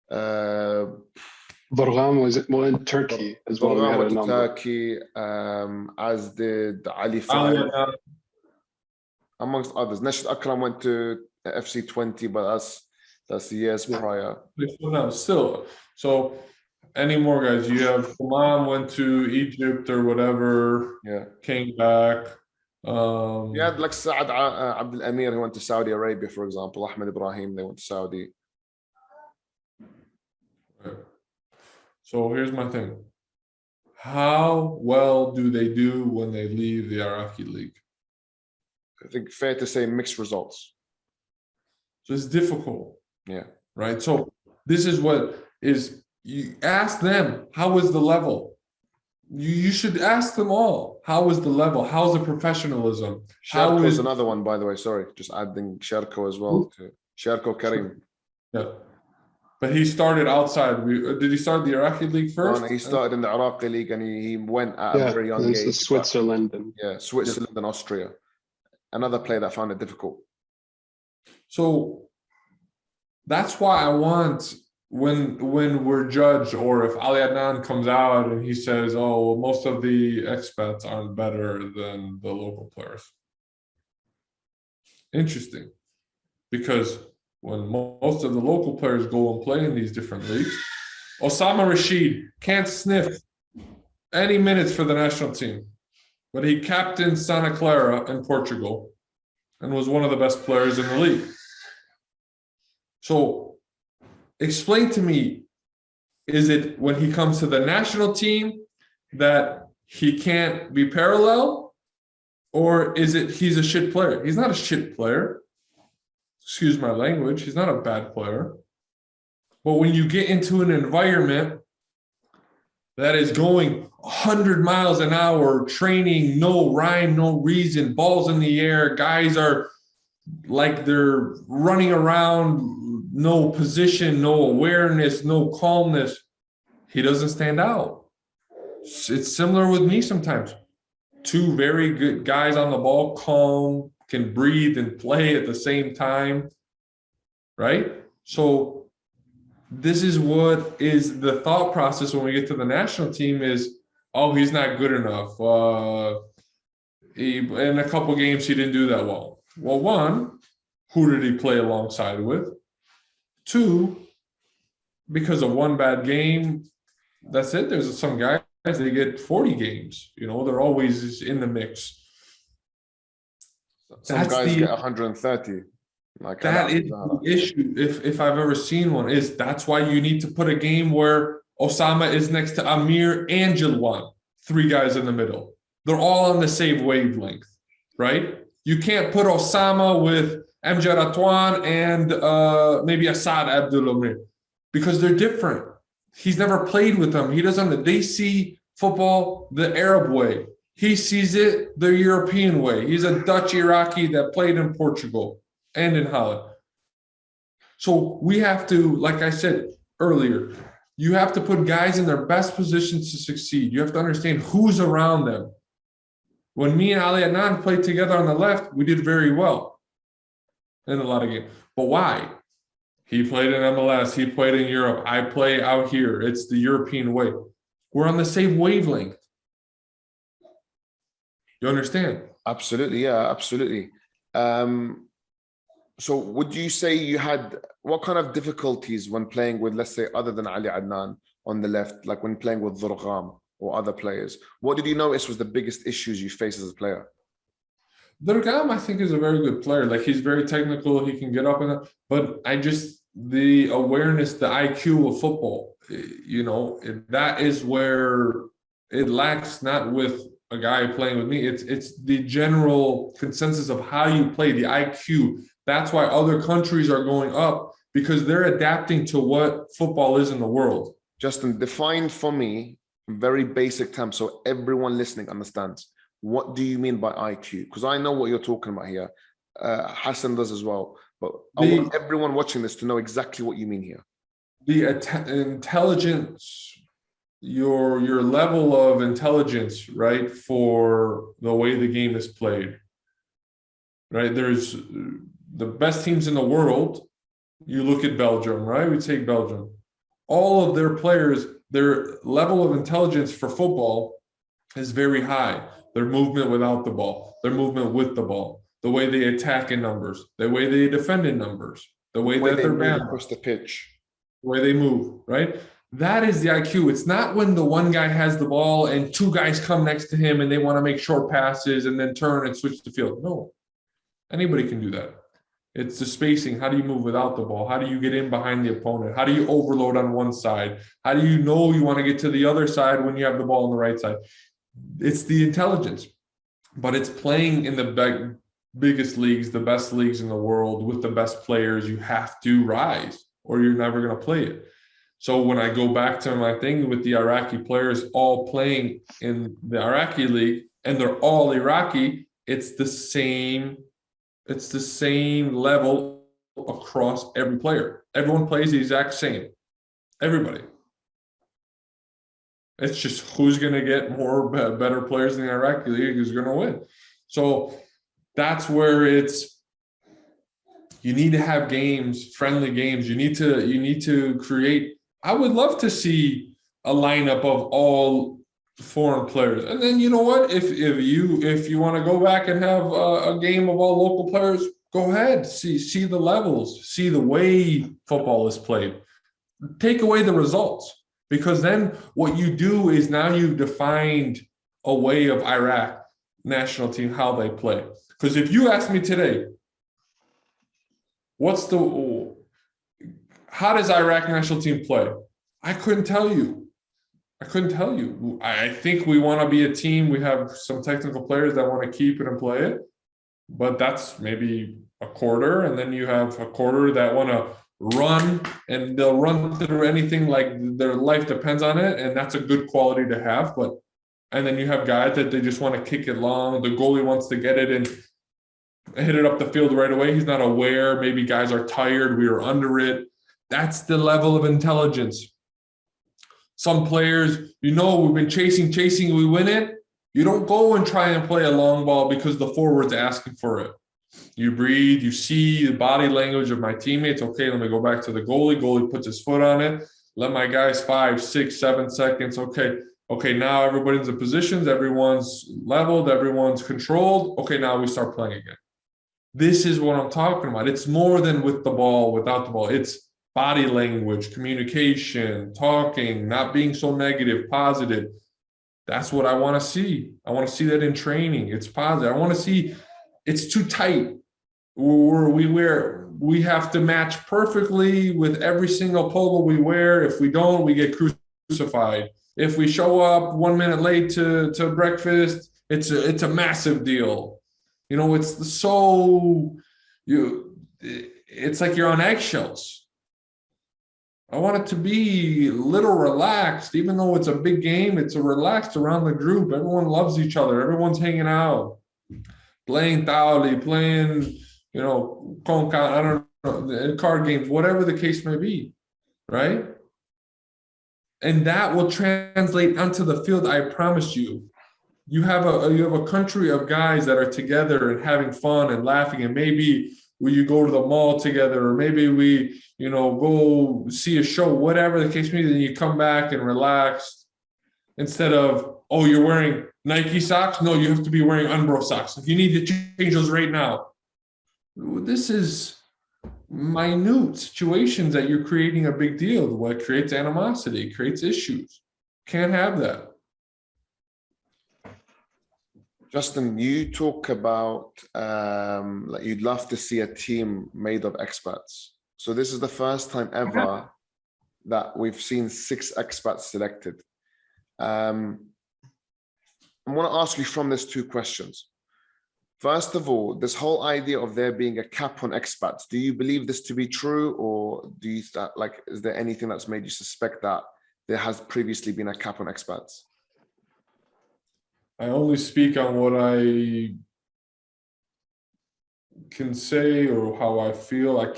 Burgham was in Turkey as well. Burgham went to Turkey, as did Ali Farid, amongst others. Nashid Akram went to FC 20, but that's the years prior. Still, so any more guys? You have Imam went to Egypt or whatever. Yeah, came back. You had like Saad Abdul Amir, who went to Saudi Arabia, for example. Ahmed Ibrahim, they went to Saudi. Right. So here's my thing. How well do they do when they leave the Iraqi league? I think fair to say mixed results. So it's difficult. Yeah. Right. So this is what is, you ask them, how is the level? You should ask them all. How is the level? How's the professionalism? Sharko is another one, by the way. Sorry, just adding Sharko as well. To Sharko Karim. Yeah. But he started outside. Did he start the Iraqi league first? No, he started in the Iraqi league and he went at a very young age. Switzerland. Switzerland and Austria. Another player that found it difficult. So that's why I want, when we're judged, or if Ali Adnan comes out and he says, oh, well, most of the expats aren't better than the local players. Interesting. Because when most of the local players go and play in these different leagues, Osama Rashid can't sniff any minutes for the national team, but he captained Santa Clara in Portugal and was one of the best players in the league. So explain to me, is it when he comes to the national team that he can't be parallel, or is it he's a shit player? He's not a shit player. Excuse my language. He's not a bad player. But when you get into an environment that is going 100 miles an hour, training, no rhyme, no reason, balls in the air, guys are like they're running around, no position, no awareness, no calmness, he doesn't stand out. It's similar with me sometimes. Two very good guys on the ball, calm, can breathe and play at the same time, right? So this is what is the thought process when we get to the national team is, oh, he's not good enough. In a couple games, he didn't do that well. Well, one, who did he play alongside with? Two, because of one bad game, that's it. There's some guys, they get 40 games. You know, they're always in the mix. Some guys get 130. Like that is the issue. If I've ever seen one, is that's why you need to put a game where Osama is next to Amir and Jilwan, 3 guys in the middle. They're all on the same wavelength, right? You can't put Osama with Amjad Atwan and maybe Assad Abdul Amir because they're different. He's never played with them. He doesn't. They see football the Arab way. He sees it the European way. He's a Dutch Iraqi that played in Portugal and in Holland. So we have to, like I said earlier, you have to put guys in their best positions to succeed. You have to understand who's around them. When me and Ali Adnan played together on the left, we did very well in a lot of games. But why? He played in MLS. He played in Europe. I play out here. It's the European way. We're on the same wavelength. You understand? Absolutely. Yeah, absolutely. So would you say you had, what kind of difficulties when playing with, let's say, other than Ali Adnan on the left, like when playing with Durgham or other players? What did you notice was the biggest issues you faced as a player? Durgham, I think, is a very good player. Like, he's very technical. He can get up in that. But the awareness, the IQ of football, you know, that is where it lacks, not with a guy playing with me. It's the general consensus of how you play, the IQ. That's why other countries are going up, because they're adapting to what football is in the world. Justin, define for me in very basic terms so everyone listening understands. What do you mean by IQ? Because I know what you're talking about here. Hassan does as well. But I want everyone watching this to know exactly what you mean here. The intelligence, your level of intelligence, right, for the way the game is played. Right? There's the best teams in the world. You look at Belgium, right? We take Belgium. All of their players, their level of intelligence for football is very high. Their movement without the ball, their movement with the ball, the way they attack in numbers, the way they defend in numbers, the way that they're balanced across the pitch, the way they move, right? That is the IQ. It's not when the one guy has the ball and 2 guys come next to him and they want to make short passes and then turn and switch the field. No, anybody can do that. It's the spacing. How do you move without the ball? How do you get in behind the opponent? How do you overload on one side? How do you know you want to get to the other side when you have the ball on the right side? It's the intelligence, but it's playing in the biggest leagues, the best leagues in the world with the best players. You have to rise or you're never going to play it. So when I go back to my thing with the Iraqi players all playing in the Iraqi league and they're all Iraqi, it's the same level across every player. Everyone plays the exact same. Everybody. It's just who's going to get more better players in the Iraqi league is going to win. So that's where you need to have games, friendly games. You need to create. I would love to see a lineup of all foreign players. And then, you know what? If you want to go back and have a game of all local players, go ahead. See the levels, see the way football is played. Take away the results. Because then what you do is now you've defined a way of Iraq national team, how they play. Because if you ask me today, how does Iraq national team play? I couldn't tell you. I think we want to be a team. We have some technical players that want to keep it and play it. But that's maybe a quarter. And then you have a quarter that want to run, and they'll run through anything like their life depends on it, and that's a good quality to have. And then you have guys that they just want to kick it long. The goalie wants to get it and hit it up the field right away. He's not aware. Maybe guys are tired. We are under it. That's the level of intelligence. Some players, we've been chasing, we win it. You don't go and try and play a long ball because the forward's asking for it. You breathe, you see the body language of my teammates. Okay, let me go back to the goalie. Goalie puts his foot on it. Let my guys 5, 6, 7 seconds. Okay, Okay, now everybody's in positions, everyone's leveled, everyone's controlled. Okay, now we start playing again. This is what I'm talking about. It's more than with the ball, without the ball. It's body language, communication, talking, not being so negative, positive. That's what I want to see. I want to see that in training. It's positive. I want to see it's too tight. We have to match perfectly with every single polo we wear. If we don't, we get crucified. If we show up 1 minute late to breakfast, it's a massive deal. You know, it's like you're on eggshells. I want it to be a little relaxed, even though it's a big game. It's a relaxed around the group. Everyone loves each other. Everyone's hanging out, playing tauli, playing, you know, conca, I don't know, card games, whatever the case may be, right? And that will translate onto the field. I promise you. You have a country of guys that are together and having fun and laughing, and maybe you go to the mall together, or maybe we, you know, go see a show, whatever the case may be, then you come back and relax, instead of, oh, you're wearing Nike socks? No, you have to be wearing Umbro socks. If you need to change those right now. This is minute situations that you're creating a big deal. What creates animosity, creates issues. Can't have that. Justin, you talk about like you'd love to see a team made of expats. So this is the first time ever that we've seen 6 expats selected. I want to ask you from this 2 questions. First of all, this whole idea of there being a cap on expats, do you believe this to be true, or do you like, is there anything that's made you suspect that there has previously been a cap on expats? I only speak on what I can say or how I feel. I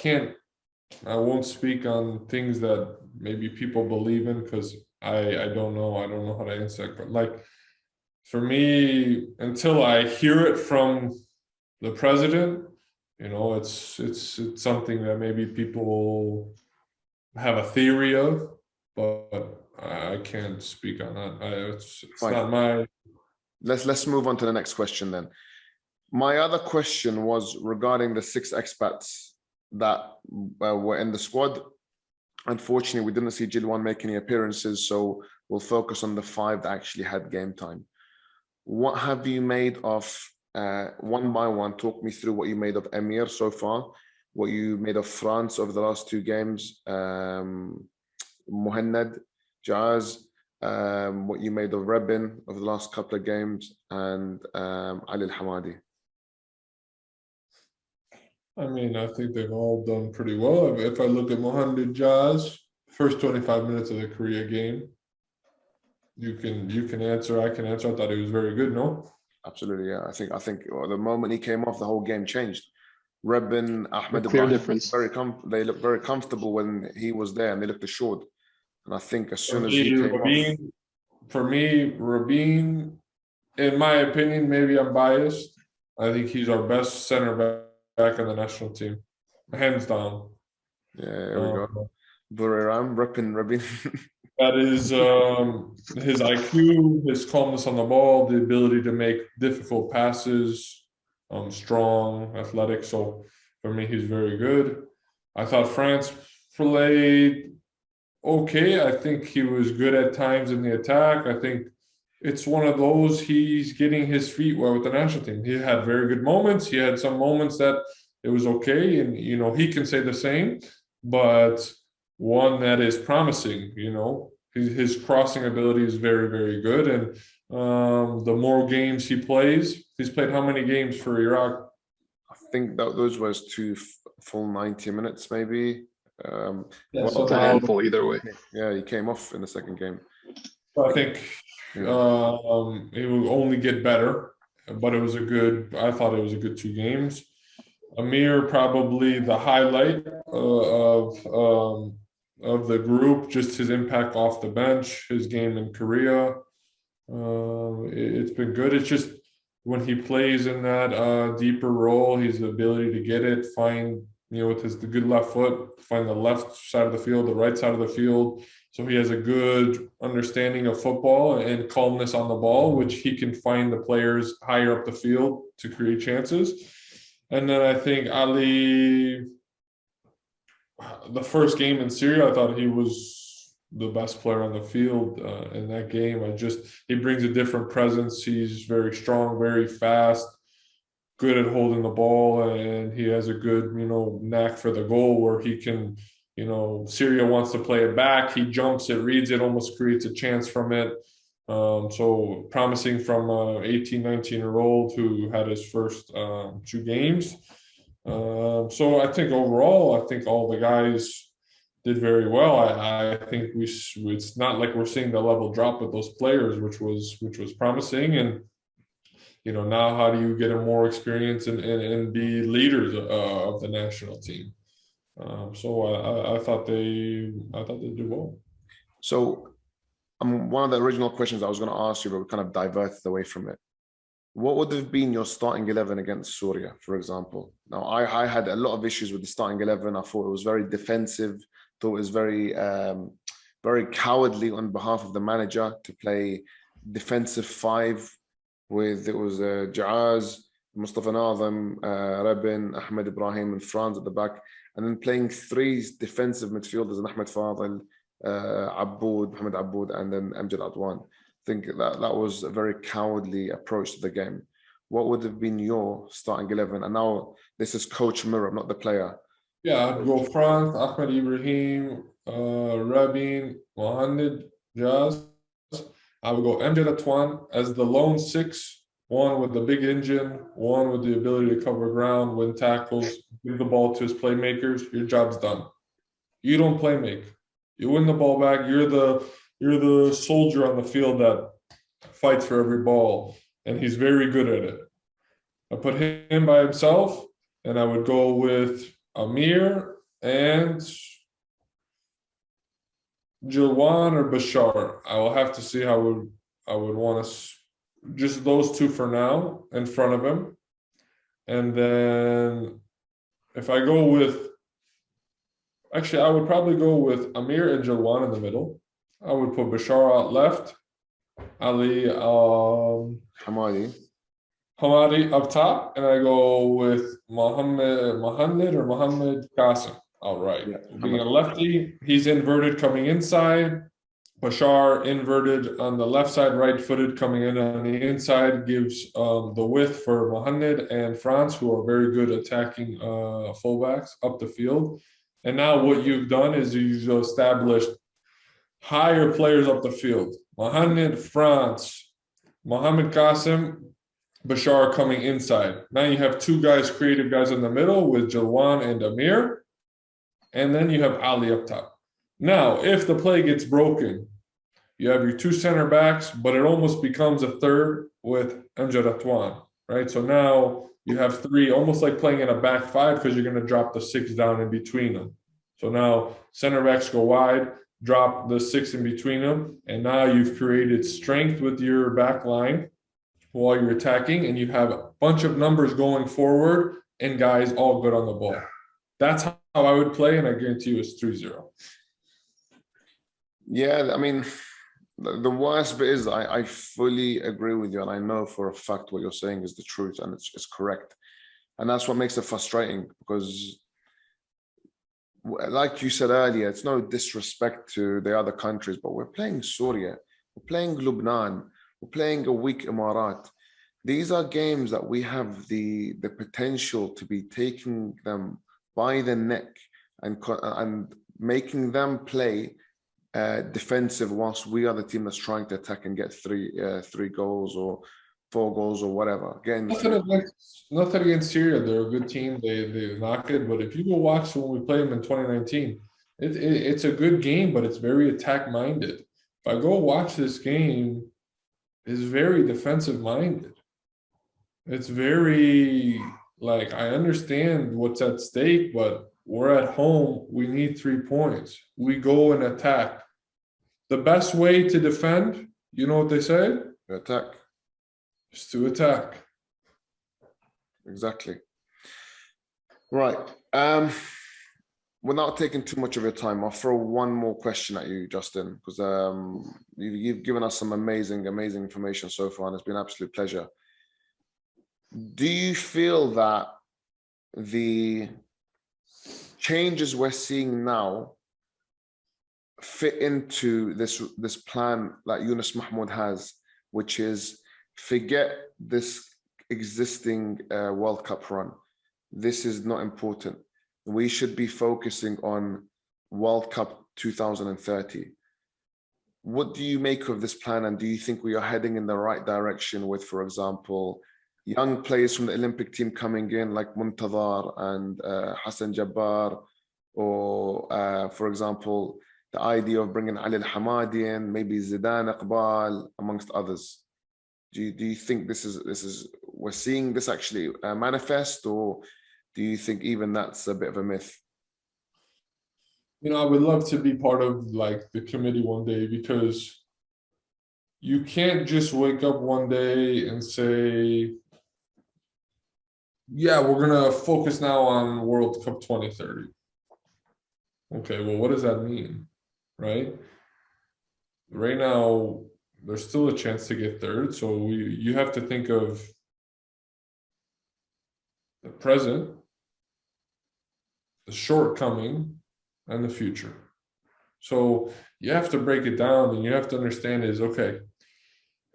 won't speak on things that maybe people believe in, because I don't know. I don't know how to answer that. But like, for me, until I hear it from the president, you know, it's something that maybe people have a theory of, but I can't speak on that. It's not my. Let's move on to the next question then. My other question was regarding the 6 expats that were in the squad. Unfortunately, we didn't see Jilwan make any appearances, so we'll focus on the 5 that actually had game time. What have you made of, one by one, talk me through what you made of Emir so far, what you made of France over the last 2 games, Muhannad, Jaz, what you made of Rebin over the last couple of games, and Ali Al-Hamadi. I mean, I think they've all done pretty well. If I look at Muhammad Jaz, first 25 minutes of the Korea game, you can answer, I can answer. I thought he was very good, no? Absolutely, yeah. I think the moment he came off, the whole game changed. Rebin, Ahmed, clear difference. They looked very comfortable when he was there, and they looked assured. And I think as soon as he came off, for me, Rabin, in my opinion, maybe I'm biased, I think he's our best center back on the national team, hands down. Yeah, here we go. Buriram, Rabin. That is his IQ, his calmness on the ball, the ability to make difficult passes, strong, athletic. So for me, he's very good. I thought France played okay. I think he was good at times in the attack. I think it's one of those, he's getting his feet wet with the national team. He had very good moments. He had some moments that it was okay. And, you know, he can say the same, but one that is promising, you know, his crossing ability is very, very good. And the more games he plays, he's played how many games for Iraq? I think that those was 2 full 90 minutes, maybe. Yeah, so it's a handful either way. Yeah, he came off in the second game. I think it will only get better, but I thought it was a good 2 games. Amir, probably the highlight of the group, just his impact off the bench, his game in Korea. It's been good. It's just when he plays in that deeper role, his ability to get it, find, you know, with the good left foot, find the left side of the field, the right side of the field, So he has a good understanding of football and calmness on the ball, which he can find the players higher up the field to create chances. And then I think Ali, the first game in Syria, I thought he was the best player on the field in that game. He brings a different presence. He's very strong, very fast, good at holding the ball, and he has a good, knack for the goal where he can, Syria wants to play it back. He jumps it, reads it, almost creates a chance from it. So promising from an 18, 19-year-old who had his first 2 games. So I think overall, all the guys did very well. I think it's not like we're seeing the level drop with those players, which was promising. And now how do you get a more experience and be leaders of the national team? So I thought they did well. So one of the original questions I was going to ask you, but we kind of diverted away from it. What would have been your starting 11 against Syria, for example? Now, I had a lot of issues with the starting 11. I thought it was very defensive. Thought it was very, very cowardly on behalf of the manager to play defensive 5 with Jaaz, Mustafa Nazem, Rabin, Ahmed Ibrahim, and Franz at the back, and then playing 3 defensive midfielders, and Ahmed Fadel, Mohamed Aboud, and then Amjad Adwan. I think that was a very cowardly approach to the game. What would have been your starting 11? And now this is Coach Meiram, not the player. Yeah, I'd go Franz, Ahmed Ibrahim, Rabin, Mohamed, Jaz. I would go Amjad Adwan as the lone 6, one with the big engine, one with the ability to cover ground, win tackles, give the ball to his playmakers. Your job's done. You don't play make. You win the ball back. You're the soldier on the field that fights for every ball, and he's very good at it. I put him by himself, and I would go with Amir and Jilwan or Bashar. I will have to see how I would want to just those 2 for now in front of him. And then if I go with, actually, I would probably go with Amir and Jilwan in the middle. I would put Bashar out left, Ali, Hamadi up top, and I go with Mohammed Qasim out right. Yeah, Being a lefty, he's inverted coming inside. Bashar inverted on the left side, right-footed coming in on the inside, gives the width for Mohammed and Franz, who are very good attacking fullbacks up the field. And now what you've done is you've established higher players up the field. Mohammed, Franz, Mohammed Qasim, Bashar coming inside. Now you have 2 guys, creative guys in the middle with Jalwan and Amir. And then you have Ali up top. Now, if the play gets broken, you have your 2 center backs, but it almost becomes a third with Amjad Atwan, right? So now you have 3, almost like playing in a back 5 because you're going to drop the 6 down in between them. So now center backs go wide, drop the 6 in between them, and now you've created strength with your back line while you're attacking, and you have a bunch of numbers going forward and guys all good on the ball. That's how I would play, and I guarantee you it's 3-0. Yeah, I mean, the worst bit is I fully agree with you, and I know for a fact what you're saying is the truth and it's correct. And that's what makes it frustrating, because like you said earlier, it's no disrespect to the other countries, but we're playing Syria, we're playing Lebanon, we're playing a weak Emirat. These are games that we have the potential to be taking them by the neck and making them play defensive whilst we are the team that's trying to attack and get 3 goals or 4 goals or whatever. Again, nothing against Syria. They're a good team. They knock it. But if you go watch when we played them in 2019, it's a good game, but it's very attack minded. If I go watch this game, it's very defensive minded. It's very like, I understand what's at stake, but we're at home. We need 3 points. We go and attack. The best way to defend, you know what they say? Attack. Is to attack. Exactly. Right. without taking too much of your time, I'll throw one more question at you, Justin, because you've given us some amazing information so far, and it's been an absolute pleasure. Do you feel that the changes we're seeing now fit into this plan that Yunus Mahmoud has, which is forget this existing World Cup run? This is not important. We should be focusing on World Cup 2030. What do you make of this plan, and do you think we are heading in the right direction with, for example, young players from the Olympic team coming in like Muntazar and Hassan Jabbar, or for example, the idea of bringing Ali Al-Hamadi in, maybe Zidane Iqbal, amongst others? Do you think this is we're seeing this actually manifest, or do you think even that's a bit of a myth? You know, I would love to be part of like the committee one day, because you can't just wake up one day and say, yeah, we're gonna focus now on World Cup 2030. Okay, well, what does that mean, right? Right now, there's still a chance to get third, so you have to think of the present, the shortcoming, and the future. So you have to break it down, and you have to understand is, okay,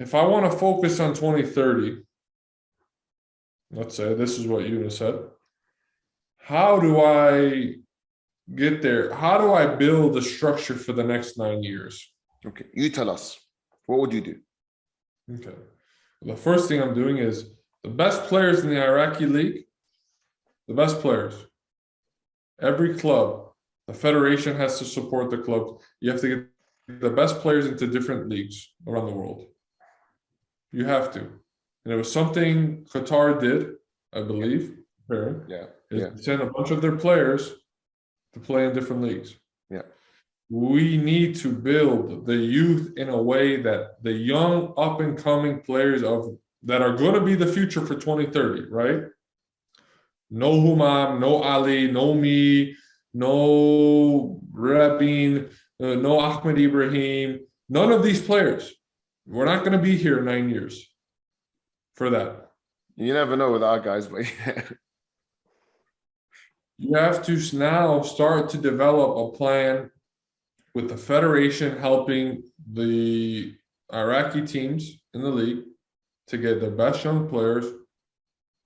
if I want to focus on 2030, let's say this is what Yunus said, how do I get there? How do I build a structure for the next 9 years? Okay, you tell us. What would you do? Okay. The first thing I'm doing is the best players in the Iraqi league, the best players, every club, the federation has to support the clubs. You have to get the best players into different leagues around the world. You have to. And it was something Qatar did, I believe. Yeah. Send a bunch of their players to play in different leagues. Yeah. We need to build the youth in a way that the young up and coming players that are going to be the future for 2030, right? No Humam, no Ali, no me, no Rabin, no Ahmed Ibrahim, none of these players. We're not going to be here 9 years for that. You never know with our guys, but yeah. You have to now start to develop a plan with the federation helping the Iraqi teams in the league to get the best young players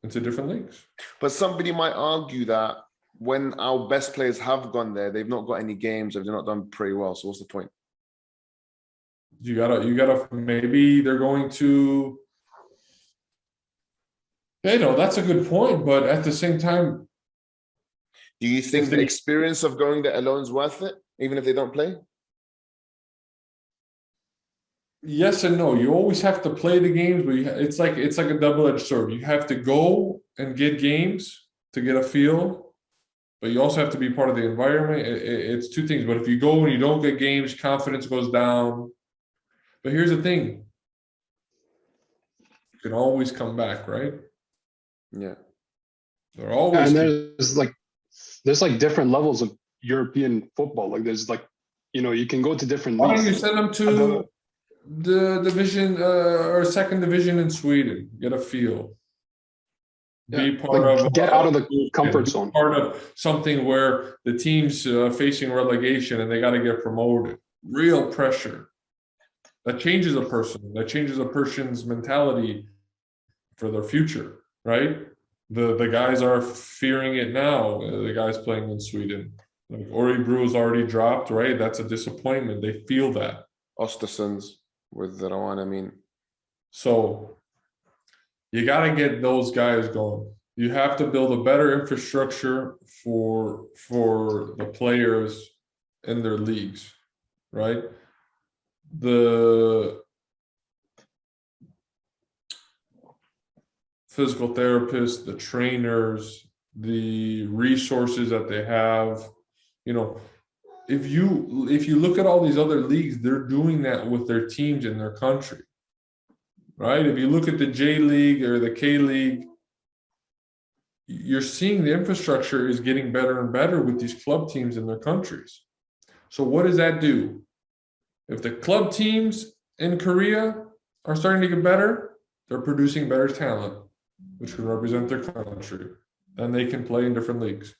into different leagues. But somebody might argue that when our best players have gone there, they've not got any games, or they've not done pretty well. So what's the point? You gotta, maybe they're going to, you know, that's a good point, but at the same time, do you think the experience of going there alone is worth it, even if they don't play? Yes and no. You always have to play the games, but it's like a double-edged sword. You have to go and get games to get a feel, but you also have to be part of the environment. It's two things. But if you go and you don't get games, confidence goes down. But here's the thing: you can always come back, right? Yeah. They're always. And there's like different levels of European football. Like there's like, you know, you can go to different leagues. Why don't you send them to the division or second division in Sweden? Get a feel. Yeah, Be part of. Get out of the comfort zone. Part of something where the team's facing relegation and they got to get promoted. Real pressure. That changes a person. That changes a person's mentality for their future, right? The guys are fearing it now. The guys playing in Sweden, like Ori Bru's already dropped, right? That's a disappointment. They feel that. Ostersons with the Rawan, I mean. So you got to get those guys going. You have to build a better infrastructure for the players in their leagues, right? The physical therapists, the trainers, the resources that they have, you know, if you look at all these other leagues, they're doing that with their teams in their country, right? If you look at the J League or the K League, you're seeing the infrastructure is getting better and better with these club teams in their countries. So what does that do? If the club teams in Korea are starting to get better, they're producing better talent, which can represent their country. Then they can play in different leagues.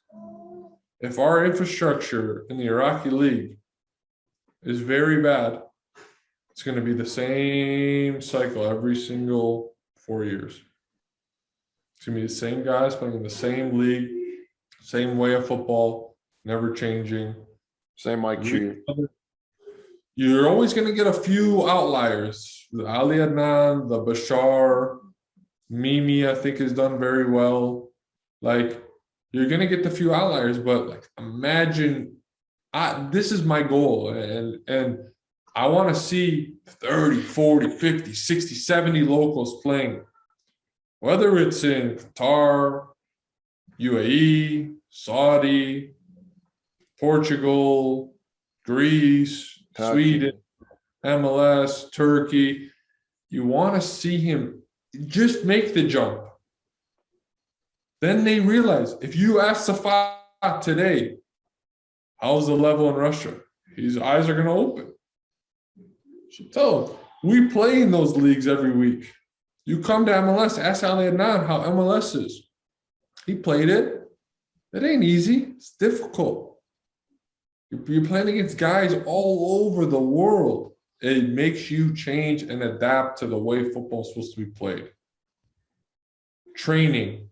If our infrastructure in the Iraqi league is very bad, it's going to be the same cycle every single 4 years. It's going to be the same guys playing in the same league, same way of football, never changing. Same IQ. You're always going to get a few outliers. The Ali Adnan, the Bashar, Mimi, I think has done very well. Like, you're going to get the few outliers, but like, imagine, this is my goal. And I want to see 30, 40, 50, 60, 70 locals playing. Whether it's in Qatar, UAE, Saudi, Portugal, Greece, Turkey. Sweden, MLS, Turkey. You want to see him just make the jump. Then they realize, if you ask Safa today, how's the level in Russia? His eyes are going to open. So tell him, we play in those leagues every week. You come to MLS, ask Ali Adnan how MLS is. He played it. It ain't easy. It's difficult. You're playing against guys all over the world. It makes you change and adapt to the way football is supposed to be played. Training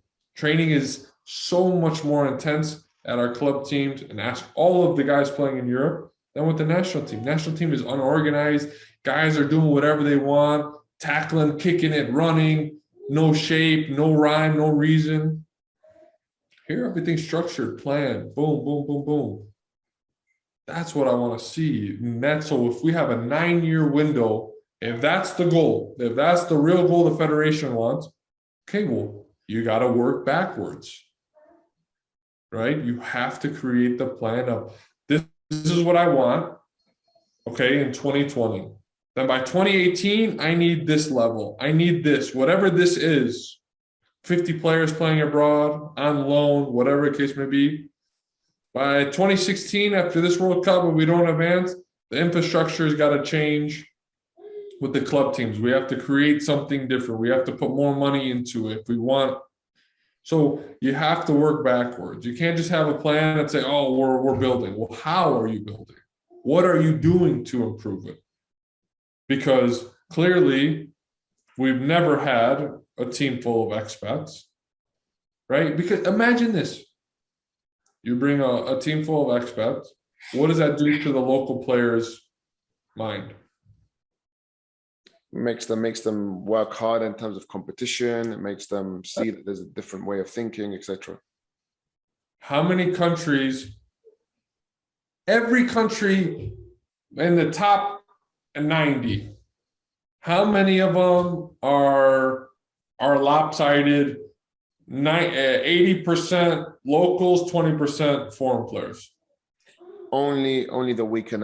is so much more intense at our club teams, and ask all of the guys playing in Europe than with the national team. National team is unorganized. Guys are doing whatever they want, tackling, kicking it, running, no shape, no rhyme, no reason. Here, everything's structured, planned, boom, boom, boom, boom. That's what I want to see. And that's, so if we have a 9-year window, if that's the goal, if that's the real goal the Federation wants, okay, well, you got to work backwards, right? You have to create the plan of this is what I want, okay, in 2020. Then by 2018, I need this level. I need this, whatever this is. 50 players playing abroad, on loan, whatever the case may be. By 2016, after this World Cup, if we don't advance, the infrastructure has got to change with the club teams. We have to create something different. We have to put more money into it if we want. So you have to work backwards. You can't just have a plan and say, oh, we're building. Well, how are you building? What are you doing to improve it? Because clearly, we've never had a team full of expats, right? Because imagine this. You bring a team full of expats. What does that do to the local players' mind? Makes them work hard in terms of competition. It makes them see that there's a different way of thinking, etc. How many countries, every country in the top 90, how many of them are lopsided? 80% locals, 20% foreign players. Only the weaker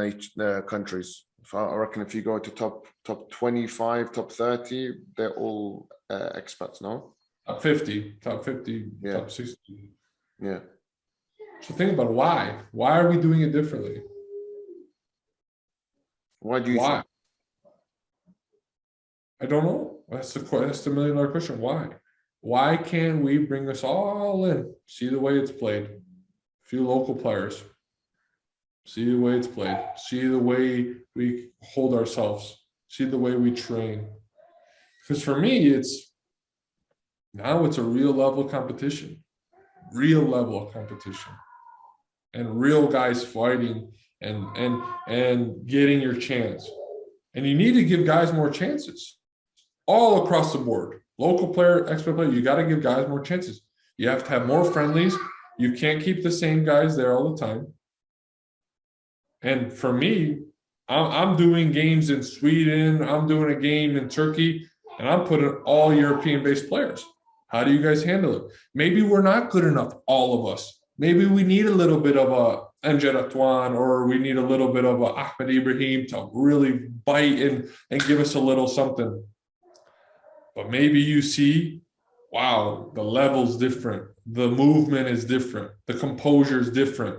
countries. I reckon if you go to top 25, top 30, they're all expats, no? Top 50, yeah. Top 60. Yeah. So think about why. Why are we doing it differently? Why do you think? I don't know. That's the $1 million question. Why? Why can't we bring us all in? See the way it's played. A few local players. See the way it's played. See the way we hold ourselves. See the way we train. Because for me, it's a real level competition. Real level of competition. And real guys fighting and getting your chance. And you need to give guys more chances. All across the board. Local player, expert player, you got to give guys more chances. You have to have more friendlies. You can't keep the same guys there all the time. And for me, I'm doing games in Sweden. I'm doing a game in Turkey, and I'm putting all European-based players. How do you guys handle it? Maybe we're not good enough, all of us. Maybe we need a little bit of a Amjad Atwan, or we need a little bit of a Ahmed Ibrahim to really bite and give us a little something. But maybe you see wow, the level's different. The movement is different. The composure is different.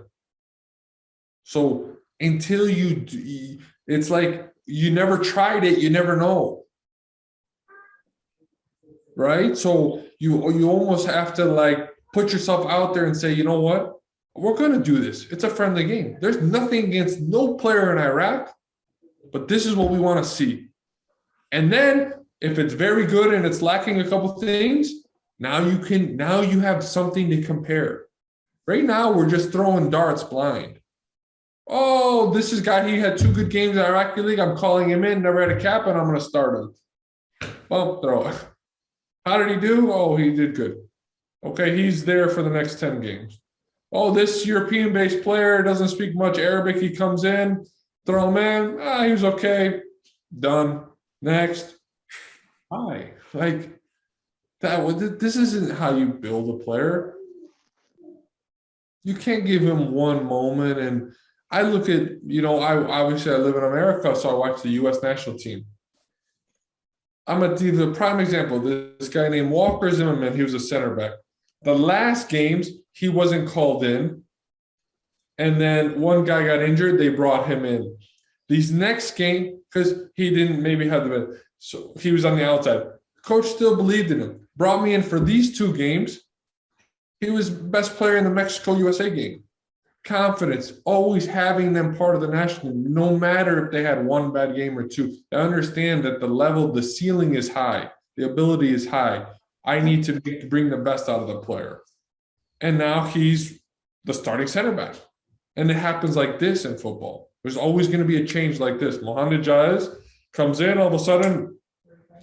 So until it's like you never tried it, you never know. Right? So you almost have to like put yourself out there and say, you know what? We're going to do this. It's a friendly game. There's nothing against no player in Iraq, but this is what we want to see. And then if it's very good and it's lacking a couple things, now you have something to compare. Right now, we're just throwing darts blind. Oh, this is guy, he had 2 good games in Iraqi League. I'm calling him in, never had a cap, and I'm going to start him. Well, throw it. How did he do? Oh, he did good. Okay, he's there for the next 10 games. Oh, this European-based player doesn't speak much Arabic. He comes in, throw him in. He was okay. Done. Next. Hi. Like, this isn't how you build a player. You can't give him one moment. And I look at, I obviously I live in America, so I watch the U.S. national team. I'm at the prime example. This guy named Walker Zimmerman, he was a center back. The last games, he wasn't called in. And then one guy got injured, they brought him in. These next game, because he didn't maybe have the, so he was on the outside. Coach still believed in him. Brought me in for these 2 games. He was best player in the Mexico-USA game. Confidence, always having them part of the national team, no matter if they had 1 bad game or 2. They understand that the level, the ceiling is high. The ability is high. I need to bring the best out of the player. And now he's the starting center back. And it happens like this in football. There's always going to be a change like this. Mohamed Jaiz comes in, all of a sudden,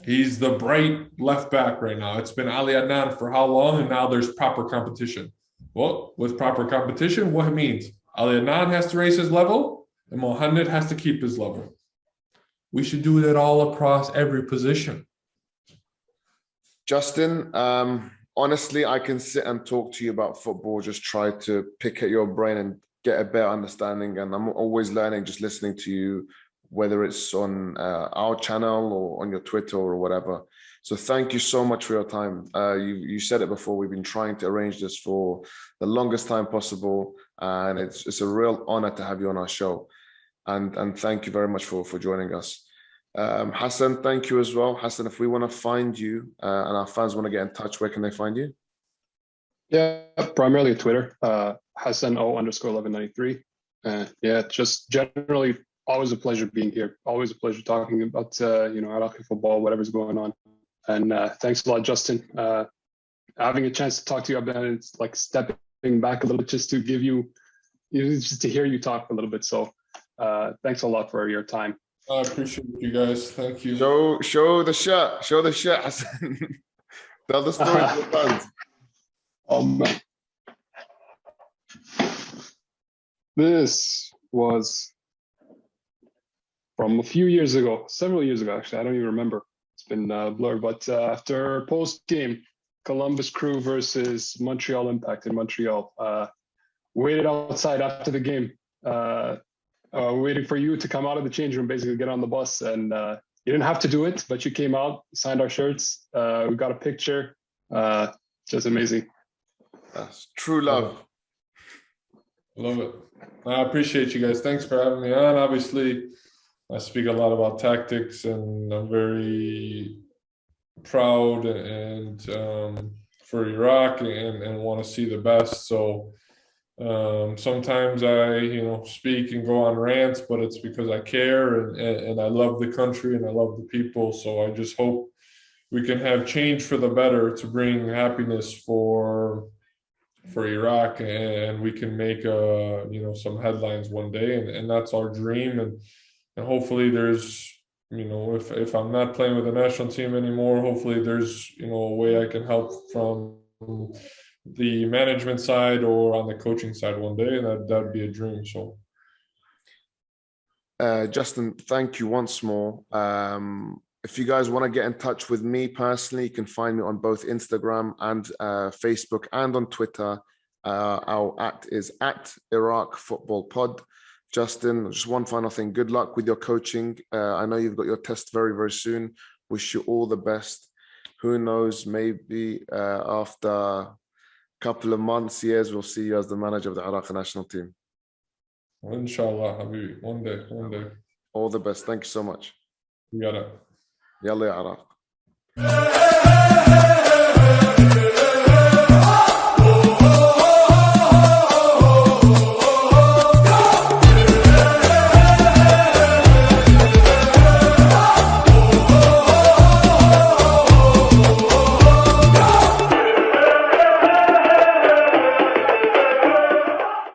he's the bright left back right now. It's been Ali Adnan for how long? And now there's proper competition. Well, with proper competition, what it means? Ali Adnan has to raise his level, and Mohamed has to keep his level. We should do that all across every position. Justin, honestly, I can sit and talk to you about football, just try to pick at your brain and get a better understanding. And I'm always learning just listening to you, whether it's on our channel or on your Twitter or whatever. So thank you so much for your time. You said it before, we've been trying to arrange this for the longest time possible. And it's a real honor to have you on our show. And thank you very much for joining us. Hassan, thank you as well. Hassan, if we want to find you and our fans want to get in touch, where can they find you? Yeah, primarily Twitter, Hassan O_1193. Yeah, just generally always a pleasure being here. Always a pleasure talking about Iraqi football, whatever's going on. And thanks a lot, Justin. Having a chance to talk to you, I've been like stepping back a little bit just to give you, just to hear you talk a little bit. So thanks a lot for your time. I appreciate you guys. Thank you. Show the shirt. Show the shirt, Hassan. Tell the story to the fans. Man. This was from a few years ago, several years ago, actually. I don't even remember. It's been blurred. But after post-game, Columbus Crew versus Montreal Impact in Montreal, waited outside after the game, waiting for you to come out of the change room, basically get on the bus. And you didn't have to do it, but you came out, signed our shirts. We got a picture. Just amazing. That's true love. Love it. I appreciate you guys. Thanks for having me on. Obviously, I speak a lot about tactics, and I'm very proud and for Iraq and want to see the best. So sometimes I speak and go on rants, but it's because I care and I love the country and I love the people. So I just hope we can have change for the better to bring happiness for Iraq, and we can make some headlines one day, and that's our dream. And hopefully there's if I'm not playing with the national team anymore, hopefully there's a way I can help from the management side or on the coaching side one day, and that'd be a dream. So Justin, thank you once more. If you guys want to get in touch with me personally, you can find me on both Instagram and Facebook and on Twitter. Our @ is @IraqFootballPod. Justin, just one final thing. Good luck with your coaching. I know you've got your test very, very soon. Wish you all the best. who knows, maybe after a couple of months, years, we'll see you as the manager of the Iraqi national team. Inshallah, Habibi. One day. All the best. Thank you so much. You got it. Yalla ya Iraq.